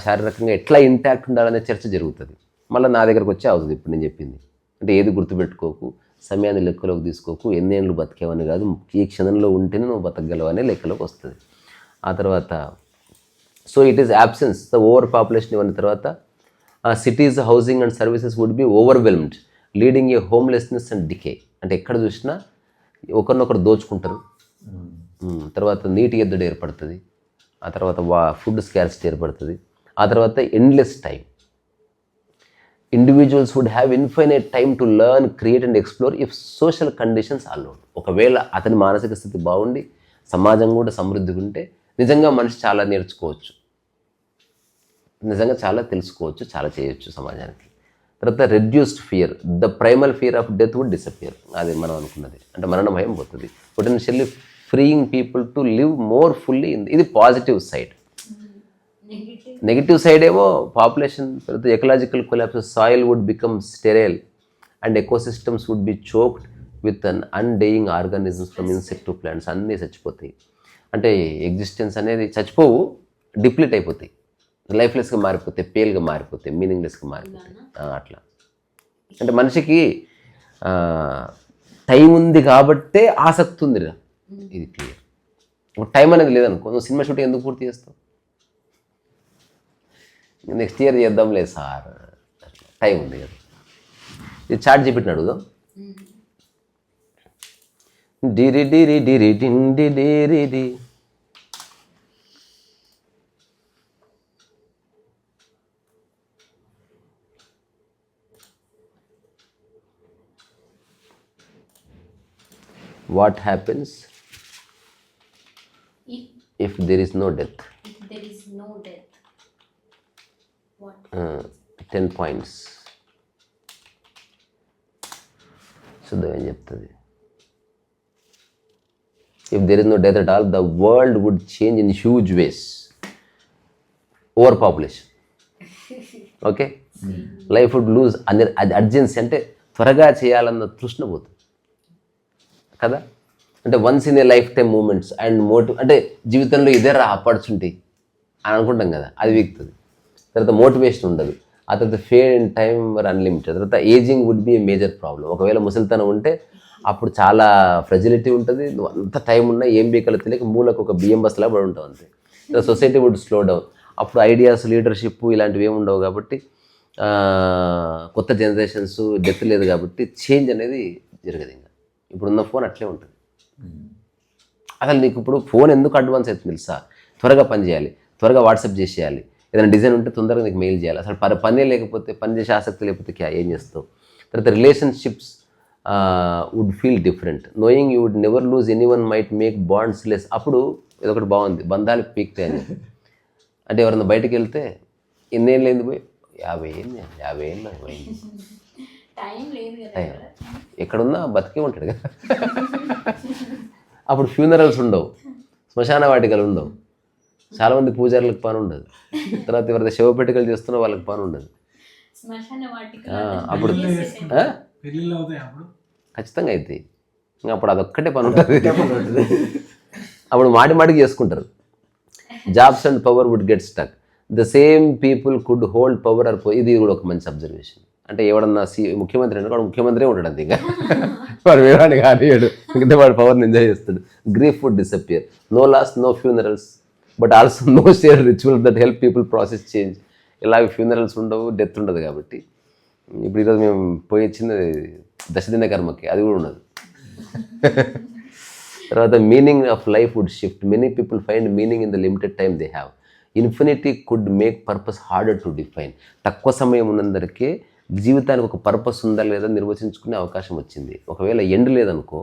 శారీరకంగా ఎట్లా ఇంటాక్ట్ ఉండాలనే చర్చ జరుగుతుంది. మళ్ళీ నా దగ్గరకు వచ్చే అవుతుంది ఇప్పుడు నేను చెప్పింది. అంటే ఏది గుర్తుపెట్టుకోకు, సమయాన్ని లెక్కలోకి తీసుకోకు, ఎన్నేళ్ళు బతికేవని కాదు, ఈ క్షణంలో ఉంటేనే నువ్వు బతకగలవనే లెక్కలోకి వస్తుంది. ఆ తర్వాత so it is absence the over population ఇవన్న తర్వాత cities housing and services would be overwhelmed leading a homelessness and decay, అంటే ఎక్కడ చూసినా ఒకరినొకరు దోచుకుంటారు. తర్వాత నీటి ఎద్దడి ఏర్పడుతుంది. ఆ తర్వాత ఫుడ్ స్కార్సిటీ ఏర్పడుతుంది. ఆ తర్వాత endless time. Individuals would have infinite time to learn, create and explore if social conditions allowed. ఒకవేళ అతని మానసిక స్థితి బాగుండి సమాజం కూడా సమృద్ధిగా ఉంటే నిజంగా మనిషి చాలా నేర్చుకోవచ్చు, నిజంగా చాలా తెలుసుకోవచ్చు, చాలా చేయొచ్చు సమాజానికి. తర్వాత reduced fear, the primal fear of death would disappear. అది మనం అనుకున్నది, అంటే మరణ భయం పోతుంది. Potentially freeing people to live more fully in, ఇది పాజిటివ్ సైడ్. నెగిటివ్ సైడ్ ఏమో పాపులేషన్ తర్వాత ecological collapse, soil would become sterile and ecosystems would be choked with un undying organisms from insect to plants. అన్నీ చచ్చిపోతాయి, అంటే existence అనేది చచ్చిపోవు, deplete అయిపోతాయి, లైఫ్లెస్గా మారిపోతాయి, పేల్గా మారిపోతాయి, మీనింగ్లెస్గా మారిపోతాయి. అట్లా అంటే మనిషికి టైం ఉంది కాబట్టే ఆసక్తి ఉంది, ఇది క్లియర్. టైం అనేది లేదనుకో, నువ్వు సినిమా షూటింగ్ ఎందుకు పూర్తి చేస్తావు? నెక్స్ట్ ఇయర్ చేద్దాం లేదు సార్, టైం ఉంది కదా. ఇది చాట్ జీపీటీని అడుగుదాం. డిరి డిరి డిరి డిండి డిరి D. What happens if there is no death? If there is no death, what? 10 points. చూద్దాం ఏం చెప్తుంది. If there is no death at all, the world would change in huge ways. Overpopulation. Okay? Life would lose urgency, అంటే త్వరగా చేయాలన్న తృష్ణ పోతుంది కదా. అంటే once in a lifetime moments and motive, అంటే జీవితంలో ఇదే రా ఆపర్చునిటీ అని అనుకుంటాం కదా, అది వీక్తుంది. తర్వాత మోటివేషన్ ఉండదు. ఆ తర్వాత fade in time were unlimited. తర్వాత ageing would be a major problem. ఒకవేళ ముసలితనం ఉంటే అప్పుడు చాలా ఫ్రెజిలిటీ ఉంటుంది, నువ్వు అంత టైం ఉన్నా ఏం బీకలో తెలియక మూలకు ఒక బియ్యం బస్సులా పడి ఉంటావు అంతే. తర్వాత సొసైటీ వుడ్ స్లో డౌన్. అప్పుడు ఐడియాస్, లీడర్షిప్ ఇలాంటివి ఏమి ఉండవు కాబట్టి, కొత్త జనరేషన్స్, డెత్ లేదు కాబట్టి చేంజ్ అనేది జరగదు. ఇంకా ఇప్పుడున్న ఫోన్ అట్లే ఉంటుంది. అసలు నీకు ఇప్పుడు ఫోన్ ఎందుకు అడ్వాన్స్ అవుతుంది తెలుసా? త్వరగా పని చేయాలి, త్వరగా వాట్సాప్ చేసేయాలి, ఏదైనా డిజైన్ ఉంటే తొందరగా నీకు మెయిల్ చేయాలి. అసలు పనే లేకపోతే, పని చేసే ఆసక్తి లేకపోతే ఏం చేస్తావు? తర్వాత relationships would feel different. Knowing you would never lose anyone might make bonds less. అప్పుడు ఇదొకటి బాగుంది, బంధాలు పీక్తాయి అని. అంటే ఎవరన్నా బయటకు వెళ్తే ఎన్నేళ్ళు అయింది పోయి, 50 ఏళ్ళు పోయింది, టైం లేదు కదా, ఎక్కడున్నా బతికే ఉంటాడు కదా. అప్పుడు ఫ్యూనరల్స్ ఉండవు, శ్మశాన వాటికలు ఉండవు, చాలామంది పూజారులకు పని ఉండదు, తర్వాత ఎవరైతే శవపెట్టికలు చేస్తున్నా వాళ్ళకి పని ఉండదు. అప్పుడు ఖచ్చితంగా అవుతాయి. ఇంకా అప్పుడు అదొక్కటే పని ఉంటుంది. అప్పుడు మాటికి చేసుకుంటారు. Jobs and power would get stuck. The same people could hold power or. ఇది కూడా ఒక మంచి అబ్జర్వేషన్. అంటే ఎవడన్నా ముఖ్యమంత్రి అంటే వాడు ముఖ్యమంత్రి ఉంటాడు అంతే, ఇంకా వాడు వేరే కానియాడు, ఎందుకంటే వాడు పవర్ని ఎంజాయ్ చేస్తాడు. Grief would disappear. No loss, no funerals, but also no share ritual that help people process change. ఇలాగ ఫ్యూనరల్స్ ఉండవు, డెత్ ఉండదు కాబట్టి. ఇప్పుడు ఈరోజు మేము పోయి వచ్చింది దశదిన కర్మకి, అది కూడా ఉండదు. తర్వాత meaning of life would shift. Many people find meaning in the limited time they have. Infinity could make purpose harder to define. తక్కువ సమయం ఉన్నందరికీ జీవితానికి ఒక పర్పస్ ఉందా లేదా నిర్వచించుకునే అవకాశం వచ్చింది. ఒకవేళ ఎండ్ లేదనుకో,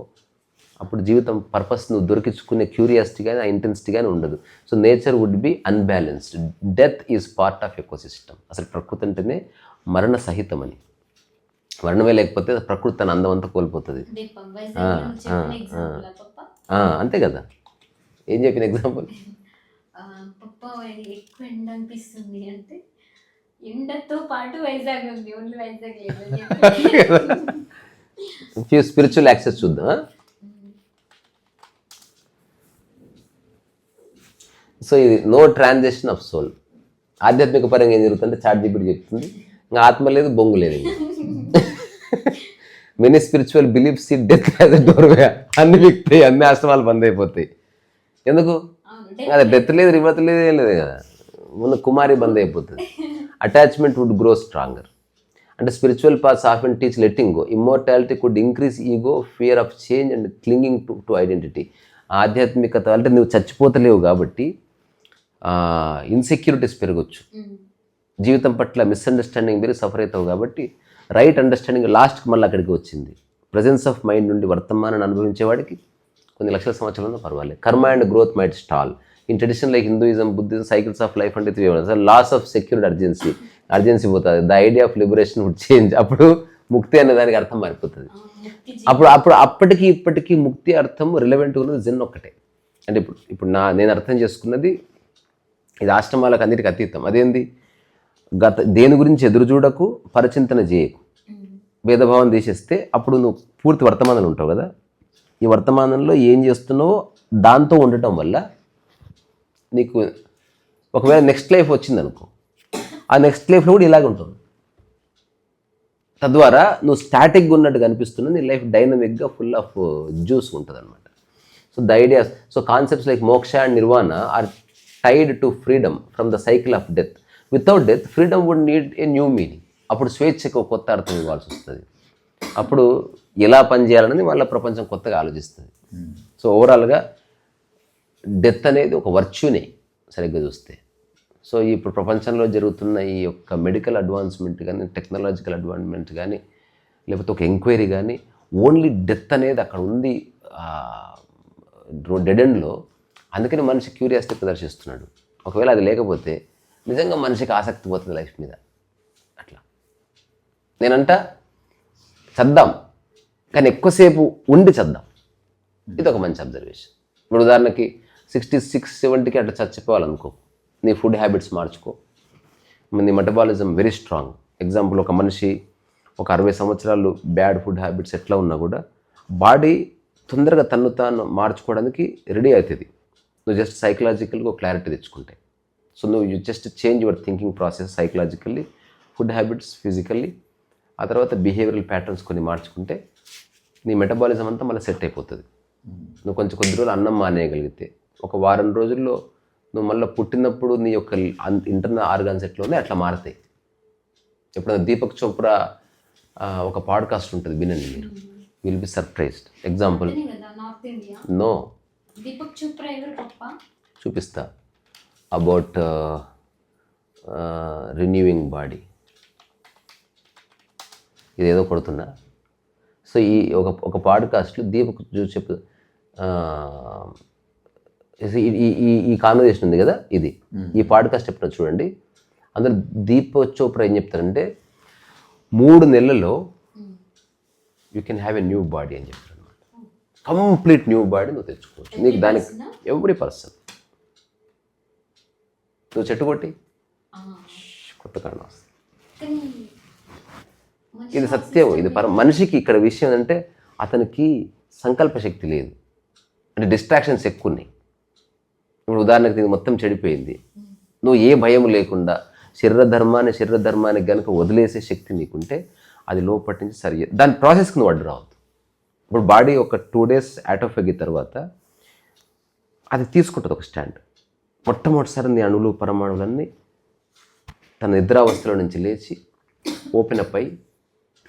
అప్పుడు జీవితం పర్పస్ నువ్వు దొరికించుకునే క్యూరియాసిటీ కానీ ఆ ఇంటెన్సిటీ కానీ ఉండదు. So nature would be unbalanced. Death is part of ecosystem. అసలు ప్రకృతి అంటేనే మరణ సహితమని. వర్ణమే లేకపోతే ప్రకృతి తన అందం అంతా కోల్పోతుంది. అంతే కదా, ఏం చెప్పిన ఎగ్జాంపుల్? పప్ప ఎక్కువ ఎండ అనిపిస్తుంది అంటే ఎండతో పాటు వైజాగ్ ఉంది, ఓన్లీ వైజాగ్ లేదు. ఫ్యూ స్పిరిచువల్ యాక్సెస్ చూద్దాం. సో ఇది నో ట్రాన్సాక్షన్ ఆఫ్ సోల్. ఆధ్యాత్మిక పరంగా ఏం జరుగుతుందంటే ChatGPT చెప్తుంది, ఇంకా ఆత్మ లేదు, బొంగు లేదు. Many spiritual beliefs see death as a doorway. అన్ని వ్యక్తి అన్ని ఆశ్రమాలు బంద్ అయిపోతాయి. ఎందుకు? అదే డెత్ లేదు, రివర్త్ లేదు, ఏం లేదు కదా, ముందు కుమారి బంద్ అయిపోతుంది. Attachment would grow stronger. అంటే spiritual paths often teach letting go. Immortality could increase ego, fear of change and clinging to identity. ఆధ్యాత్మికత అంటే నువ్వు చచ్చిపోతలేవు కాబట్టి ఇన్సెక్యూరిటీస్ పెరగచ్చు, జీవితం పట్ల మిస్అండర్స్టాండింగ్ మీరు సఫర్ అవుతావు కాబట్టి రైట్ అండర్స్టాండింగ్ లాస్ట్కి మళ్ళీ అక్కడికి వచ్చింది. ప్రజెన్స్ ఆఫ్ మైండ్ నుండి వర్తమానాన్ని అనుభవించేవాడికి కొన్ని లక్షల సంవత్సరాలు పర్వాలేదు. Karma and growth might stall. In tradition like Hinduism, Buddhism, cycles of life అంటే లాస్ ఆఫ్ సెక్యూర్డ్ అర్జెన్సీ పోతుంది. The idea of liberation would change. అప్పుడు ముక్తి అనే దానికి అర్థం మారిపోతుంది. అప్పటికి ఇప్పటికీ ముక్తి అర్థం రిలవెంట్గా ఉన్నది జెన్ ఒక్కటే. అంటే ఇప్పుడు నేను అర్థం చేసుకున్నది ఇది ఆశ్రమాలకు అన్నిటికీ అతీతం. అదేంది? దేని గురించి ఎదురు చూడకు, పరచింతన చేయకు, భేదభావం తీసేస్తే అప్పుడు నువ్వు పూర్తి వర్తమానంలో ఉంటావు కదా. ఈ వర్తమానంలో ఏం చేస్తున్నావో దాంతో ఉండటం వల్ల నీకు ఒకవేళ నెక్స్ట్ లైఫ్ వచ్చిందనుకో, ఆ నెక్స్ట్ లైఫ్లో కూడా ఇలాగ ఉంటుంది. తద్వారా నువ్వు స్టాటిక్గా ఉన్నట్టు కనిపిస్తున్నా, నీ లైఫ్ డైనమిక్గా ఫుల్ ఆఫ్ జ్యూస్ ఉంటుంది అనమాట. So the idea, so concepts like moksha and nirvana are tied to freedom from the cycle of death. Without death freedom would need a new meaning. అప్పుడు స్వేచ్ఛకు కొత్త అర్థం ఇవ్వాల్సి వస్తుంది. అప్పుడు ఎలా పనిచేయాలనేది వాళ్ళ ప్రపంచం కొత్తగా ఆలోచిస్తుంది. సో ఓవరాల్గా డెత్ అనేది ఒక వర్చ్యూనే సరిగ్గా చూస్తే. సో ఇప్పుడు ప్రపంచంలో జరుగుతున్న ఈ యొక్క మెడికల్ అడ్వాన్స్మెంట్ కానీ, టెక్నాలజికల్ అడ్వాన్స్మెంట్ కానీ, లేకపోతే ఒక ఎంక్వైరీ కానీ, ఓన్లీ డెత్ అనేది అక్కడ ఉంది డెడ్ ఎండ్లో. అందుకని మనిషి క్యూరియాసిటీ ప్రదర్శిస్తున్నాడు. ఒకవేళ అది లేకపోతే నిజంగా మనిషికి ఆసక్తి పోతుంది లైఫ్ మీద. అట్లా నేనంట చద్దాం, కానీ ఎక్కువసేపు ఉండి చద్దాం. ఇది ఒక మంచి అబ్జర్వేషన్. ఇప్పుడు ఉదాహరణకి 66, 70కి అట్లా చచ్చిపోవాలనుకో, నీ ఫుడ్ హ్యాబిట్స్ మార్చుకో. నీ మెటబాలిజం వెరీ స్ట్రాంగ్. ఎగ్జాంపుల్, ఒక మనిషి ఒక 60 సంవత్సరాలు బ్యాడ్ ఫుడ్ హ్యాబిట్స్ ఎట్లా ఉన్నా కూడా బాడీ తొందరగా తన్ను తాను మార్చుకోవడానికి రెడీ అవుతుంది. నువ్వు జస్ట్ సైకలాజికల్గా ఒక క్లారిటీ తెచ్చుకుంటే. సో నువ్వు just change your thinking process psychologically, food habits physically, ఆ తర్వాత బిహేవియరల్ ప్యాటర్న్స్ కొన్ని మార్చుకుంటే నీ మెటబాలిజం అంతా మళ్ళీ సెట్ అయిపోతుంది. నువ్వు కొంచెం కొద్ది రోజులు అన్నం మానేయగలిగితే ఒక వారం రోజుల్లో నువ్వు మళ్ళీ పుట్టినప్పుడు నీ యొక్క ఇంటర్నల్ ఆర్గాన్స్ ఎట్లా ఉన్నాయి అట్లా మారుతాయి. ఎప్పుడైనా దీపక్ చోప్రా ఒక పాడ్కాస్ట్ ఉంటుంది, వినండి మీరు, will be surprised. Example, know Deepak Chopra ఎవరు పప్ప? చూపిస్తా. About renewing body. ఇదేదో కొడుతున్నా. సో ఈ ఒక పాడ్కాస్ట్లో దీపక్ చెప్పు, ఈ కాన్వర్జేషన్ ఉంది కదా, ఇది ఈ పాడ్కాస్ట్ ఎప్పుడో చూడండి. అందులో దీపక్ చోప్రా ఏం చెప్తారంటే 3 నెలల్లో you can have a new body అని చెప్తారు అనమాట. కంప్లీట్ న్యూ బాడీ నువ్వు తెచ్చుకోవచ్చు. నీకు దానికి ఎవ్రీ పర్సన్. నువ్వు చెట్టు కొట్టి కొత్త కారణం వస్తుంది. ఇది సత్యం. ఇది మనిషికి ఇక్కడ విషయం అంటే అతనికి సంకల్ప శక్తి లేదు, అంటే డిస్ట్రాక్షన్స్ ఎక్కువ ఉన్నాయి. ఇప్పుడు ఉదాహరణకి ఇది మొత్తం చెడిపోయింది, నువ్వు ఏ భయం లేకుండా శరీర ధర్మానికి కనుక వదిలేసే శక్తి నీకుంటే అది లోపటి నుంచి సరి దాని ప్రాసెస్కి నువ్వు అడ్డు రావద్దు. ఇప్పుడు బాడీ ఒక 2 days ఆటోఫాగి తర్వాత అది తీసుకుంటుంది ఒక స్టాండ్. మొట్టమొదటిసారి నీ అణువులు పరమాణువులన్నీ తన నిద్రావస్థలో నుంచి లేచి ఓపెన్ అప్ అయి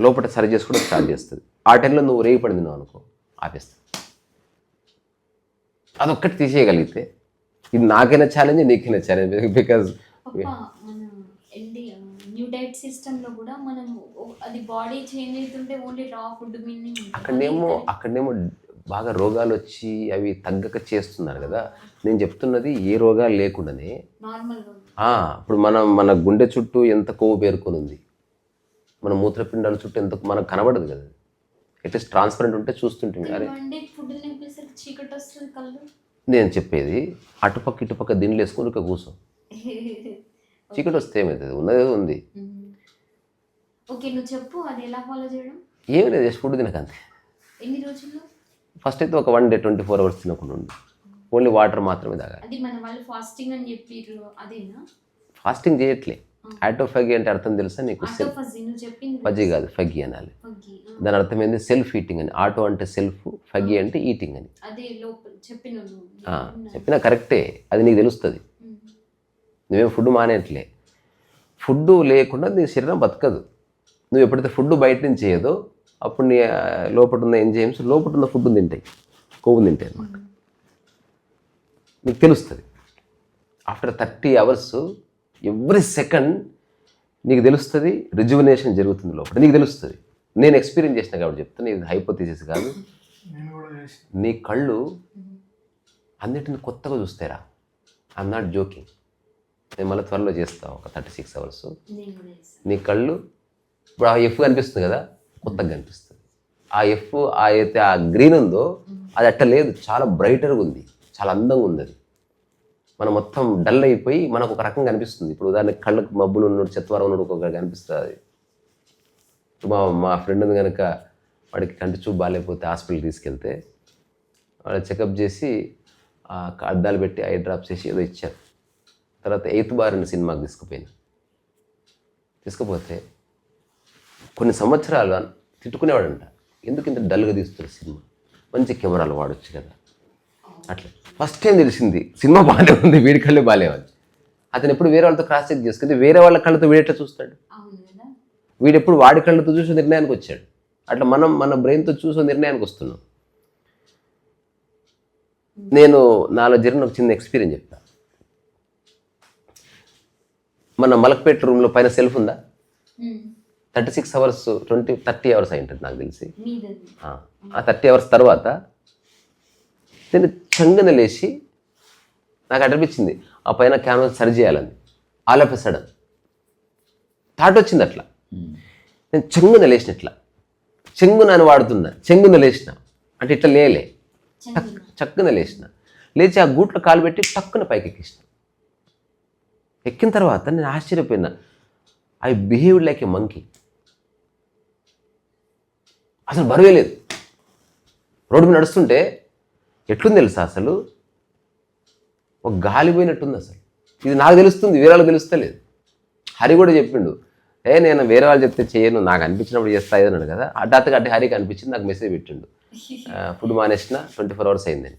లోపల సరి చేసుకోవడం స్టార్ట్ చేస్తుంది. ఆ టైంలో నువ్వు రేగిపడింది నువ్వు అనుకో, ఆపేస్తుంది. అదొక్కటి తీసేయగలిగితే ఇది నాకైనా ఛాలెంజ్, నీకైనా ఛాలెంజ్. బికాజ్ న్యూ డైట్ సిస్టంలో కూడా మనం అది బాడీ చేంజ్ అవుతుంటే ఓన్లీ రా ఫుడ్ మీనింగ్ అక్కడనేమో బాగా రోగాలు వచ్చి అవి తగ్గక చేస్తున్నారు కదా. నేను చెప్తున్నది ఏ రోగాలు లేకుండానే. నార్మల్ ఇప్పుడు మన గుండె చుట్టూ ఎంత కొవ్వు పేరుకొని ఉంది, మన మూత్రపిండాల చుట్టూ ఎంత మనకు కనబడదు కదా, అట్లీస్ట్ ట్రాన్స్పరెంట్ ఉంటే చూస్తుంటుంది. అరే ఫుడ్ నింపేసరికి చీకటి వస్తుంది కళ్ళు. నేను చెప్పేది అటుపక్క ఇటుపక్క దిండ్లు వేసుకొని ఇక కూర్చో, చీకటి వస్తే ఏమవుతుంది, ఉన్నది ఉంది. ఓకే, నువ్వు చెప్పు అది ఎలా ఫాలో చేయడం. ఏమి లేదు, జస్ట్ ఫుడ్ తినకంతే. ఎన్ని రోజుల్లో? ఫస్ట్ అయితే ఒక 1 day 24 hours తినకుండా ఉండు, ఓన్లీ వాటర్ మాత్రమే తాగాలి. అది మన వాళ్ళు ఫాస్టింగ్ అని చెప్పిర్రు, అదేనా? ఫాస్టింగ్ చేయట్లే. ఆటోఫాగీ అంటే అర్థం తెలుసా నీకు? ఫజీ కాదు, ఫగ్గి అనాలి. దాని అర్థం ఏంది? సెల్ఫ్ ఈటింగ్ అని. ఆటో అంటే సెల్ఫ్, ఫగ్గి అంటే ఈటింగ్ అని. చెప్పినా కరెక్టే, అది నీకు తెలుస్తుంది. నువ్వేం ఫుడ్ మానేట్లే. ఫుడ్ లేకుండా నీ శరీరం బతకదు. నువ్వు ఎప్పుడైతే ఫుడ్ బయట నుంచి చేయదో అప్పుడు నీ లోపల ఉన్న ఎంజైమ్స్ లోపల ఉన్న ఫుడ్ తింటాయి, కొవ్వు తింటాయి అన్నమాట. నీకు తెలుస్తుంది. ఆఫ్టర్ 30 hours ఎవ్రీ సెకండ్ నీకు తెలుస్తుంది, రిజువినేషన్ జరుగుతుంది లోపల, నీకు తెలుస్తుంది. నేను ఎక్స్పీరియన్స్ చేసిన కాబట్టి చెప్తాను, ఇది హైపోథిసిస్ కాదు. నీ కళ్ళు అన్నిటిని కొత్తగా చూస్తారా? I'm not joking. నేను మళ్ళీ త్వరలో చేస్తాను ఒక 36 hours. నీ కళ్ళు ఇప్పుడు ఆ ఎఫ్ కనిపిస్తుంది కదా, కొత్తగా కనిపిస్తుంది. ఆ ఎఫ్ అయితే ఆ గ్రీన్ ఉందో అది అట్ట లేదు, చాలా బ్రైటర్గా ఉంది, చాలా అందంగా ఉంది. అది మనం మొత్తం డల్ అయిపోయి మనకు ఒక రకంగా కనిపిస్తుంది. ఇప్పుడు ఉదాహరణకి కళ్ళకు మబ్బులు ఉన్నాడు, చెత్తవరం ఉన్నాడు, ఒక్కొక్క కనిపిస్తుంది. మా ఫ్రెండ్ కనుక వాడికి కంటి చూపు బాగాలేకపోతే హాస్పిటల్కి తీసుకెళ్తే వాడు చెకప్ చేసి అద్దాలు పెట్టి ఐ డ్రాప్స్ చేసి ఏదో ఇచ్చారు. తర్వాత 8th బార్ అనే సినిమాకి తీసుకుపోతే కొన్ని సంవత్సరాలు తిట్టుకునేవాడంట, ఎందుకు ఇంత డల్గా తీస్తారు సినిమా, మంచి కెమెరాలు వాడచ్చు కదా. అట్లా ఫస్ట్ టైం తెలిసింది సినిమా బాగానే ఉంది, వీడి కళ్ళు బాగాలేవని. అతను ఎప్పుడు వేరే వాళ్ళతో క్రాస్ చెక్ చేసుకుంది, వేరే వాళ్ళ కళ్ళతో వీడెట్లా చూస్తాడు? వీడెప్పుడు వాడి కళ్ళతో చూసే నిర్ణయానికి వచ్చాడు. అట్లా మనం మన బ్రెయిన్తో చూసే నిర్ణయానికి వస్తున్నాం. నేను నాలో జరిగిన ఒక చిన్న ఎక్స్పీరియన్స్ చెప్తా. మన మలక్పేట రూమ్లో పైన సెల్ఫ్ ఉందా? 36 hours 30 hours అయి ఉంటుంది నాకు తెలిసి. ఆ 30 hours తర్వాత నేను చంగన లేచి నాకు అనిపించింది ఆ పైన క్యాన్వాస్ సరి చేయాలని. All of a sudden thought వచ్చింది. అట్లా నేను చెంగున లేచిన, ఇట్లా చెంగున అని వాడుతున్నా, చెంగున లేచిన అంటే ఇట్లా లేలే, చక్కున లేచిన. లేచి ఆ గూట్లో కాలు పెట్టి టక్కున పైకి ఎక్కిసిన. ఎక్కిన తర్వాత నేను ఆశ్చర్యపోయినా, I behaved like a monkey. అసలు బరువే లేదు. రోడ్డు మీద నడుస్తుంటే ఎట్లుంది తెలుసా, అసలు ఒక గాలి పోయినట్టుంది. అసలు ఇది నాకు తెలుస్తుంది, వేరే వాళ్ళకి తెలుస్తలేదు. హరి కూడా చెప్పిండు, నేను వేరే వాళ్ళు చెప్తే చేయను, నాకు అనిపించినప్పుడు చేస్తా అన్నాడు కదా. హఠాత్తుగా అంటే హరికి అనిపించింది, నాకు మెసేజ్ పెట్టిండు, ఫుడ్ మానేసిన 24 hours అయిందని.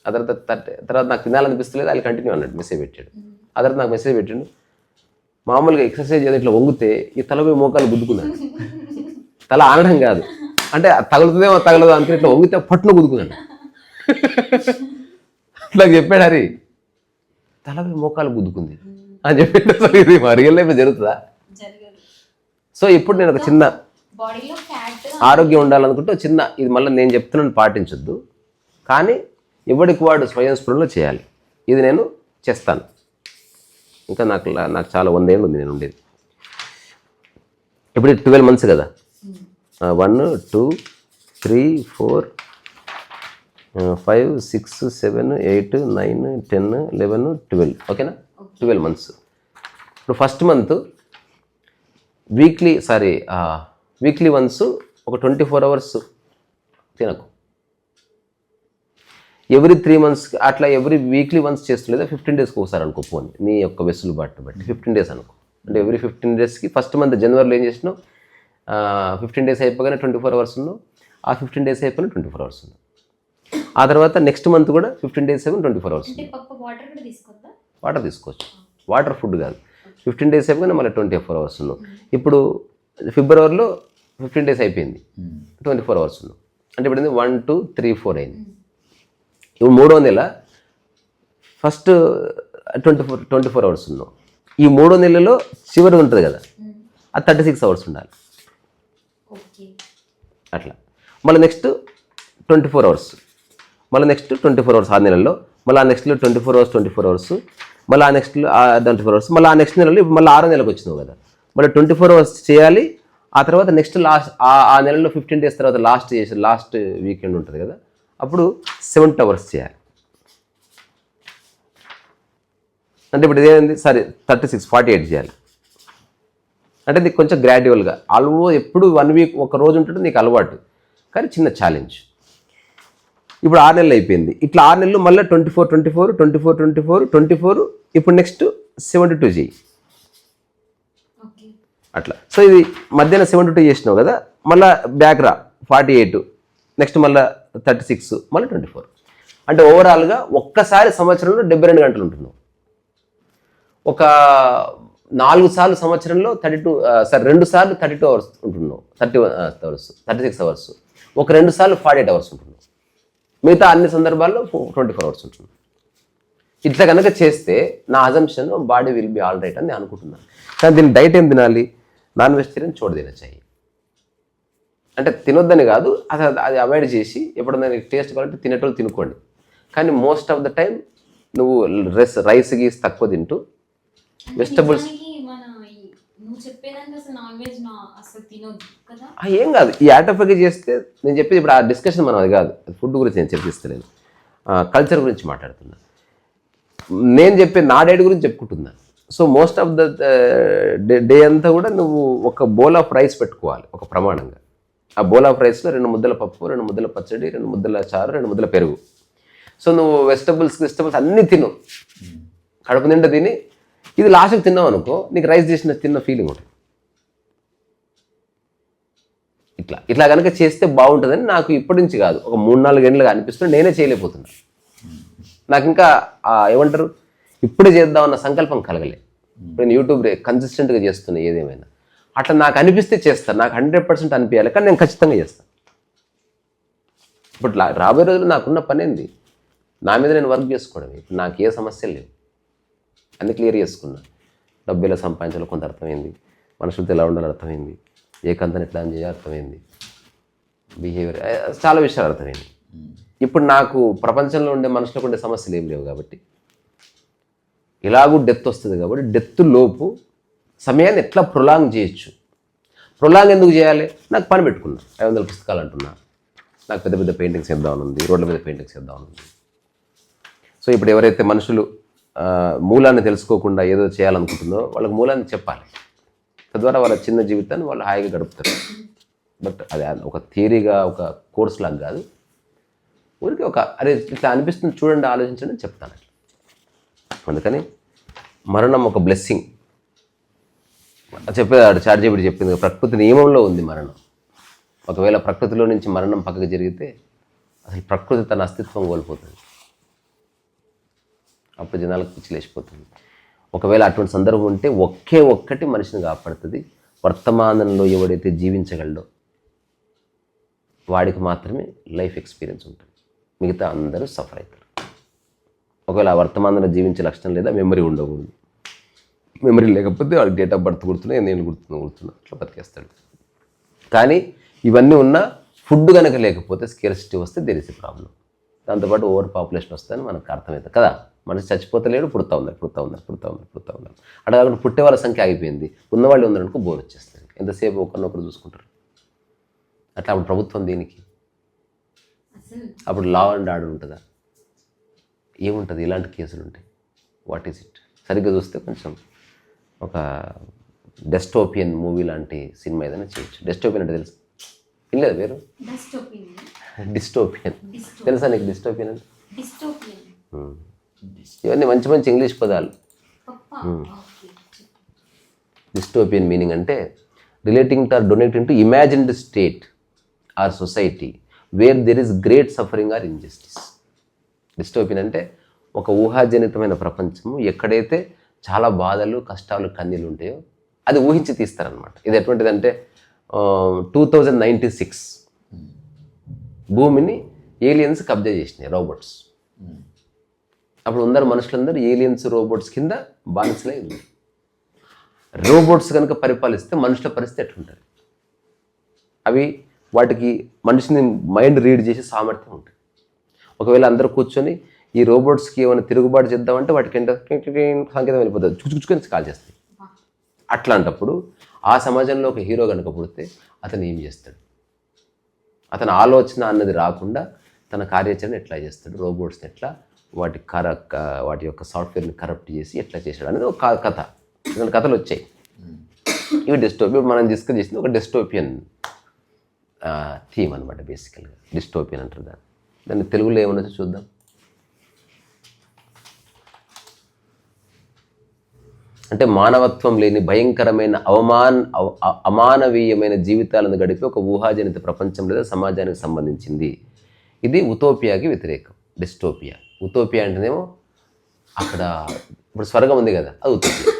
ఆ తర్వాత నాకు తినాలనిపిస్తలేదు, అది కంటిన్యూ అన్నాడు, మెసేజ్ పెట్టాడు. ఆ తర్వాత నాకు మెసేజ్ పెట్టిండు, మామూలుగా ఎక్సర్సైజ్ చేసి ఇట్లా వంగితే ఈ తలపై మోకాలు గుద్దుకున్నాను. తల ఆనడం కాదు, అంటే తగులుతుందేమో తగలదు అనుకుని ఇట్లా వంగితే పట్టున గుద్దుకున్నాను. అట్లా చెప్పాడు హరి, తలపై మోకాలు గుద్దుకుంది అని చెప్పి. ఇది రియల్ లైఫ్ జరుగుతుందా? సో ఇప్పుడు నేను ఒక చిన్న ఆరోగ్యం ఉండాలనుకుంటే చిన్న, ఇది మళ్ళీ నేను చెప్తున్నాను పాటించొద్దు, కానీ ఎవడికి వాడు స్వయం స్ఫురణలో చేయాలి. ఇది నేను చేస్తాను. ఇంకా నాకు చాలా 100 ఏళ్ళు ఉంది నేను ఉండేది. ఇప్పుడు 12 months కదా, 1 2 3 4 5 6 7 8 9 10 11 12 ఓకేనా, 12 months. ఇప్పుడు ఫస్ట్ మంత్ వీక్లీ వన్స్ ఒక 24 hours తినకు. ఎవ్రీ 3 months అట్లా ఎవ్రీ వీక్లీ వన్స్ చేస్తలేదా 15 daysకి ఒకసారి అనుకో. పోనీ నీ యొక్క వెసులుబాటును బట్టి 15 days అనుకో. అంటే ఎవ్రీ 15 daysకి ఫస్ట్ మంత్ జనవరిలో ఏం చేసినావు, 15 days అయిపోగానే 24 hours ఉన్నావు, ఆ 15 days అయిపోయినా 24 hours ఉన్నావు. ఆ తర్వాత నెక్స్ట్ మంత్ కూడా 15 days అయిపోయినా 24 hours ఉన్నావు. వాటర్ తీసుకోవచ్చు, వాటర్ ఫుడ్ కాదు. 15 days అయిపోయినా మళ్ళీ 24 hours ఉన్నావు. ఇప్పుడు ఫిబ్రవరిలో 15 days అయిపోయింది, 24 hours ఉన్నావు. అంటే ఇప్పుడు 1 2 3 4 అయింది. ఇప్పుడు 3వ నెల ఫస్ట్ 24 hours ఉన్నావు. ఈ 3వ నెలలో చివరి ఉంటుంది కదా, అది 36 hours ఉండాలి. అట్లా మళ్ళీ నెక్స్ట్ 24 hours, మళ్ళీ నెక్స్ట్ 24 hours ఆ నెలలో, మళ్ళీ ఆ నెక్స్ట్లో 24 hours మళ్ళీ ఆ నెక్స్ట్లో 24 hours, మళ్ళీ ఆ నెక్స్ట్ నెలలో ఇప్పుడు మళ్ళీ 6వ నెలకు వచ్చినావు కదా, మళ్ళీ 24 hours చేయాలి. ఆ తర్వాత నెక్స్ట్ ఆ నెలలో 15 days తర్వాత లాస్ట్ వీకెండ్ ఉంటుంది కదా, అప్పుడు 70 hours చేయాలి. అంటే ఇప్పుడు ఇదేంది, సరే 48 చేయాలి. అంటే నీకు కొంచెం గ్రాడ్యువల్గా ఎప్పుడు 1 week ఒక రోజు ఉంటుంది నీకు అలవాటు, కానీ చిన్న ఛాలెంజ్. ఇప్పుడు 6 నెలలు అయిపోయింది. ఇట్లా 6 నెలలు మళ్ళీ 24 ఇప్పుడు నెక్స్ట్ 72 చేయి అట్లా. సో ఇది మధ్యాహ్నం 72 చేసినావు కదా, మళ్ళీ బ్యాక్ రా 48, నెక్స్ట్ మళ్ళీ 36, మళ్ళీ 24. అంటే ఓవరాల్గా ఒక్కసారి సంవత్సరంలో 72 గంటలు ఉంటున్నావు. ఒక 4 సార్లు సంవత్సరంలో 2 సార్లు 32 hours ఉంటున్నావు, 36 hours. ఒక 2 సార్లు 48 hours ఉంటున్నావు. మిగతా అన్ని సందర్భాల్లో 24 hours ఉంటున్నావు. ఇట్లా కనుక చేస్తే నా assumption body will be all right అని నేను అనుకుంటున్నాను. కానీ దీన్ని డైట్ ఏం తినాలి, నాన్ వెజిటేరియన్ చోటు తినచ్చాయి. అంటే తినొద్దని కాదు, అసలు అది అవాయిడ్ చేసి ఎప్పుడన్నా టేస్ట్ కావాలంటే తినేటోళ్ళు తినుకోండి. కానీ మోస్ట్ ఆఫ్ ద టైం నువ్వు రైస్ గీస్ తక్కువ తింటూ వెజిటబుల్స్ ఏం కాదు. ఈ యాటోఫాగీ చేస్తే నేను చెప్పేది ఇప్పుడు ఆ డిస్కషన్ మనం అది కాదు, ఫుడ్ గురించి నేను చెప్పిస్తలేను, కల్చర్ గురించి మాట్లాడుతున్నా. నేను చెప్పే నా డైట్ గురించి చెప్పుకుంటున్నాను. So most of the day అంతా కూడా నువ్వు ఒక బౌల్ ఆఫ్ రైస్ పెట్టుకోవాలి ఒక ప్రమాణంగా. ఆ బౌల్ ఆఫ్ రైస్లో 2 ముద్దల పప్పు, 2 ముద్దల పచ్చడి, 2 ముద్దల చారు, 2 ముద్దల పెరుగు. సో నువ్వు వెజిటబుల్స్ అన్నీ తిను, కడుపు నిండా తిని ఇది లాస్ట్కి తిన్నావు అనుకో, నీకు రైస్ చేసిన తిన్న ఫీలింగ్ ఉంటుంది. ఇట్లా కనుక చేస్తే బాగుంటుందని నాకు ఇప్పటి నుంచి కాదు, ఒక 3-4 ఏళ్ళుగా అనిపిస్తుంది. నేనే చేయలేకపోతున్నా. నాకు ఇంకా ఏమంటారు, ఇప్పుడే చేద్దామన్న సంకల్పం కలగలే. నేను యూట్యూబ్ కన్సిస్టెంట్గా చేస్తున్నా ఏదేమైనా. అట్లా నాకు అనిపిస్తే చేస్తాను, నాకు 100% అనిపించాలి, కానీ నేను ఖచ్చితంగా చేస్తాను. ఇప్పుడు రాబోయే రోజులు నాకున్న పని ఏంది, నా మీద నేను వర్క్ చేసుకోవడమే. ఇప్పుడు నాకు ఏ సమస్యలు లేవు, అన్ని క్లియర్ చేసుకున్నా. డబ్బు ఎలా సంపాదించాలో కొంత అర్థమైంది, మనుషులతో ఎలా ఉండాలో అర్థమైంది, ఏ కంతని ఎట్లా చేయాలో అర్థమైంది, బిహేవియర్ చాలా విషయాలు అర్థమైంది. ఇప్పుడు నాకు ప్రపంచంలో ఉండే మనుషులకు ఉండే సమస్యలు ఏం లేవు కాబట్టి, ఇలాగూ డెత్ వస్తుంది కాబట్టి డెత్ లోపు సమయాన్ని ఎట్లా ప్రొలాంగ్ చేయొచ్చు. ప్రొలాంగ్ ఎందుకు చేయాలి, నాకు పని పెట్టుకున్నా, 500 పుస్తకాలు అంటున్నా, నాకు పెద్ద పెద్ద పెయింటింగ్స్ వేద్దామని ఉంది, రోడ్ల మీద పెయింటింగ్స్ వేద్దామని ఉంది. సో ఇప్పుడు ఎవరైతే మనుషులు మూలాన్ని తెలుసుకోకుండా ఏదో చేయాలనుకుంటుందో వాళ్ళకి మూలాన్ని చెప్పాలి. తద్వారా వాళ్ళ చిన్న జీవితాన్ని వాళ్ళు హాయిగా గడుపుతారు. బట్ అది ఒక థియరీగా ఒక కోర్స్ లాగా కాదు, ఊరికి అరే ఇట్లా అనిపిస్తుంది చూడండి, ఆలోచించండి అని చెప్తాను. అందుకని మరణం ఒక బ్లెస్సింగ్. చెప్పేదాడు చార్జీబీడి చెప్పింది, ప్రకృతి నియమంలో ఉంది మరణం. ఒకవేళ ప్రకృతిలో నుంచి మరణం పక్కకు జరిగితే అసలు ప్రకృతి తన అస్తిత్వం కోల్పోతుంది, అప్పుడు జనాలకు పిచ్చిలేసిపోతుంది. ఒకవేళ అటువంటి సందర్భం ఉంటే ఒక్కటి మనిషిని కాపాడుతుంది. వర్తమానంలో ఎవడైతే జీవించగలడో వాడికి మాత్రమే లైఫ్ ఎక్స్పీరియన్స్ ఉంటుంది, మిగతా అందరూ సఫర్ అవుతారు. ఒకవేళ ఆ వర్తమానంలో జీవించే లక్షణం లేదా మెమరీ ఉండకూడదు. మెమరీ లేకపోతే వాడికి డేట్ ఆఫ్ బర్త్ గుర్తున్నాయి, నేను గుర్తున్నా అట్లా బతికేస్తాడు. కానీ ఇవన్నీ ఉన్నా ఫుడ్ కనుక లేకపోతే స్కేర్సిటీ వస్తే దేర్ ఇస్ ఎ ప్రాబ్లం. దాంతోపాటు ఓవర్ పాపులేషన్ వస్తుందని మనకు అర్థమవుతుంది కదా. మనిషి చచ్చిపోతలేడు, పుడతా ఉన్నారు. అట్లా కాకుండా పుట్టే వాళ్ళ సంఖ్య ఆగిపోయింది, ఉన్నవాళ్ళు ఉన్నారనుకో బోర్ వచ్చేస్తుంది. ఎంతసేపు ఒకరినొకరు చూసుకుంటారు. అట్లా అప్పుడు ప్రభుత్వం దీనికి, అప్పుడు లా అండ్ ఆర్డర్ ఉంటుందా, ఏముంటుంది? ఇలాంటి కేసులు ఉంటాయి. What is it? సరిగ్గా చూస్తే కొంచెం ఒక డెస్టోపియన్ మూవీ లాంటి సినిమా ఏదైనా చేయొచ్చు. డెస్టోపియన్ అంటే తెలుసు, వినలేదు పేరు? డిస్టోపియన్ తెలుసా నీకు? డిస్టోపియన్ అంటే ఇవన్నీ మంచి మంచి ఇంగ్లీష్ పదాలు. డిస్టోపియన్ మీనింగ్ అంటే relating to or donating to imagined state or society where there is great suffering or injustice. Dystopian అంటే ఒక ఊహాజనితమైన ప్రపంచము, ఎక్కడైతే చాలా బాధలు, కష్టాలు, కన్నీళ్ళు ఉంటాయో అది ఊహించి తీస్తారనమాట. ఇది ఎటువంటిదంటే 2096 భూమిని ఏలియన్స్ కబ్జా చేసినాయి, రోబోట్స్. అప్పుడు అందరు మనుషులందరూ ఏలియన్స్ రోబోట్స్ కింద బానిసలై ఉంది. రోబోట్స్ కనుక పరిపాలిస్తే మనుషుల పరిస్థితి ఎట్లుంటుంది? అవి వాటికి మనిషిని మైండ్ రీడ్ చేసే సామర్థ్యం ఉంటుంది. ఒకవేళ అందరూ కూర్చొని ఈ రోబోట్స్కి ఏమైనా తిరుగుబాటు చేద్దామంటే వాటికి సంకేతం వెళ్ళిపోతుంది, చుచ్చుకొని కాల్ చేస్తాయి. అట్లాంటప్పుడు ఆ సమాజంలో ఒక హీరో కనుక పుడితే అతను ఏం చేస్తాడు, అతని ఆలోచన అన్నది రాకుండా తన కార్యాచరణ ఎట్లా చేస్తాడు, రోబోట్స్ని ఎట్లా వాటి యొక్క సాఫ్ట్వేర్ని కరప్ట్ చేసి ఎట్లా చేశాడు అనేది ఒక కథ. ఇలాంటి కథలు వచ్చాయి. ఇవి డిస్టోపియన్ మనం డిస్కస్ చేసింది ఒక డిస్టోపియన్ థీమ్ అనమాట. బేసికల్గా డిస్టోపియన్ అంటారు దాన్ని తెలుగులో ఏమన్నా చూద్దాం. అంటే మానవత్వం లేని భయంకరమైన అమానవీయమైన జీవితాలను గడిపి ఒక ఊహాజనిత ప్రపంచం లేదా సమాజానికి సంబంధించింది. ఇది ఉతోపియాకి వ్యతిరేకం, డిస్టోపియా. ఉతోపియా అంటేనేమో అక్కడ ఇప్పుడు స్వర్గం ఉంది కదా, అది ఉతోపియా.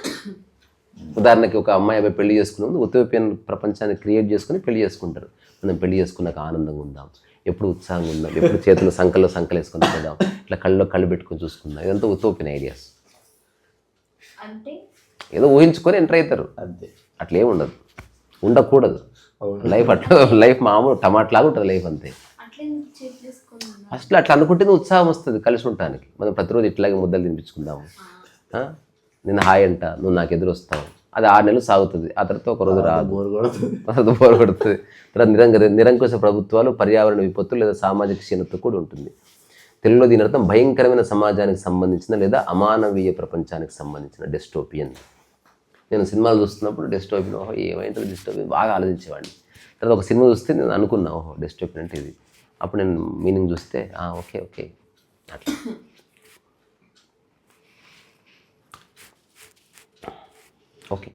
ఉదాహరణకి ఒక అబ్బాయి పెళ్లి చేసుకునే ముందు ఉతోపియన్ ప్రపంచాన్ని క్రియేట్ చేసుకుని పెళ్లి చేసుకుంటారు. మనం పెళ్లి చేసుకున్నాక ఆనందంగా ఉందాం, ఎప్పుడు ఉత్సాహంగా ఉందాం, ఎప్పుడు చేతులు సంకలు వేసుకొని పోదాం, ఇట్లా కళ్ళు పెట్టుకొని చూసుకుందాం. ఇదంతా ఉతోపియన్ ఐడియాస్. అంటే ఏదో ఊహించుకొని ఎంటర్ అవుతారు అంతే. అట్లా ఏమి ఉండదు, ఉండకూడదు. లైఫ్ మామూలు టమాట్లాగా ఉంటుంది లైఫ్ అంతే. ఫస్ట్లో అట్లా అనుకుంటేనే ఉత్సాహం వస్తుంది కలిసి ఉండటానికి. మనం ప్రతిరోజు ఇట్లాగే ముద్దలు తినిపించుకుందాము, నేను హాయ్ అంట, నువ్వు నాకు ఎదురు వస్తావు. అది 6 నెలలు సాగుతుంది. ఆ తర్వాత ఒక రోజు రాదు, బోర్ కొడుతుంది. తర్వాత నిరంకుశ ప్రభుత్వాలు, పర్యావరణ విపత్తులు లేదా సామాజిక క్షీణత కూడా ఉంటుంది. తెలుగులో దీని అర్థం భయంకరమైన సమాజానికి సంబంధించిన లేదా అమానవీయ ప్రపంచానికి సంబంధించిన డిస్టోపియన్. నేను సినిమాలు చూస్తున్నప్పుడు డిస్టోపియన్, ఓహో ఏమైందో డిస్టోపియన్ బాగా ఆలోచించేవాడిని. తర్వాత ఒక సినిమా చూస్తే నేను అనుకున్నా, ఓహో డిస్టోపియన్ అంటే ఇది. అప్పుడు నేను మీనింగ్ చూస్తే ఓకే అట్లా. ఓకే.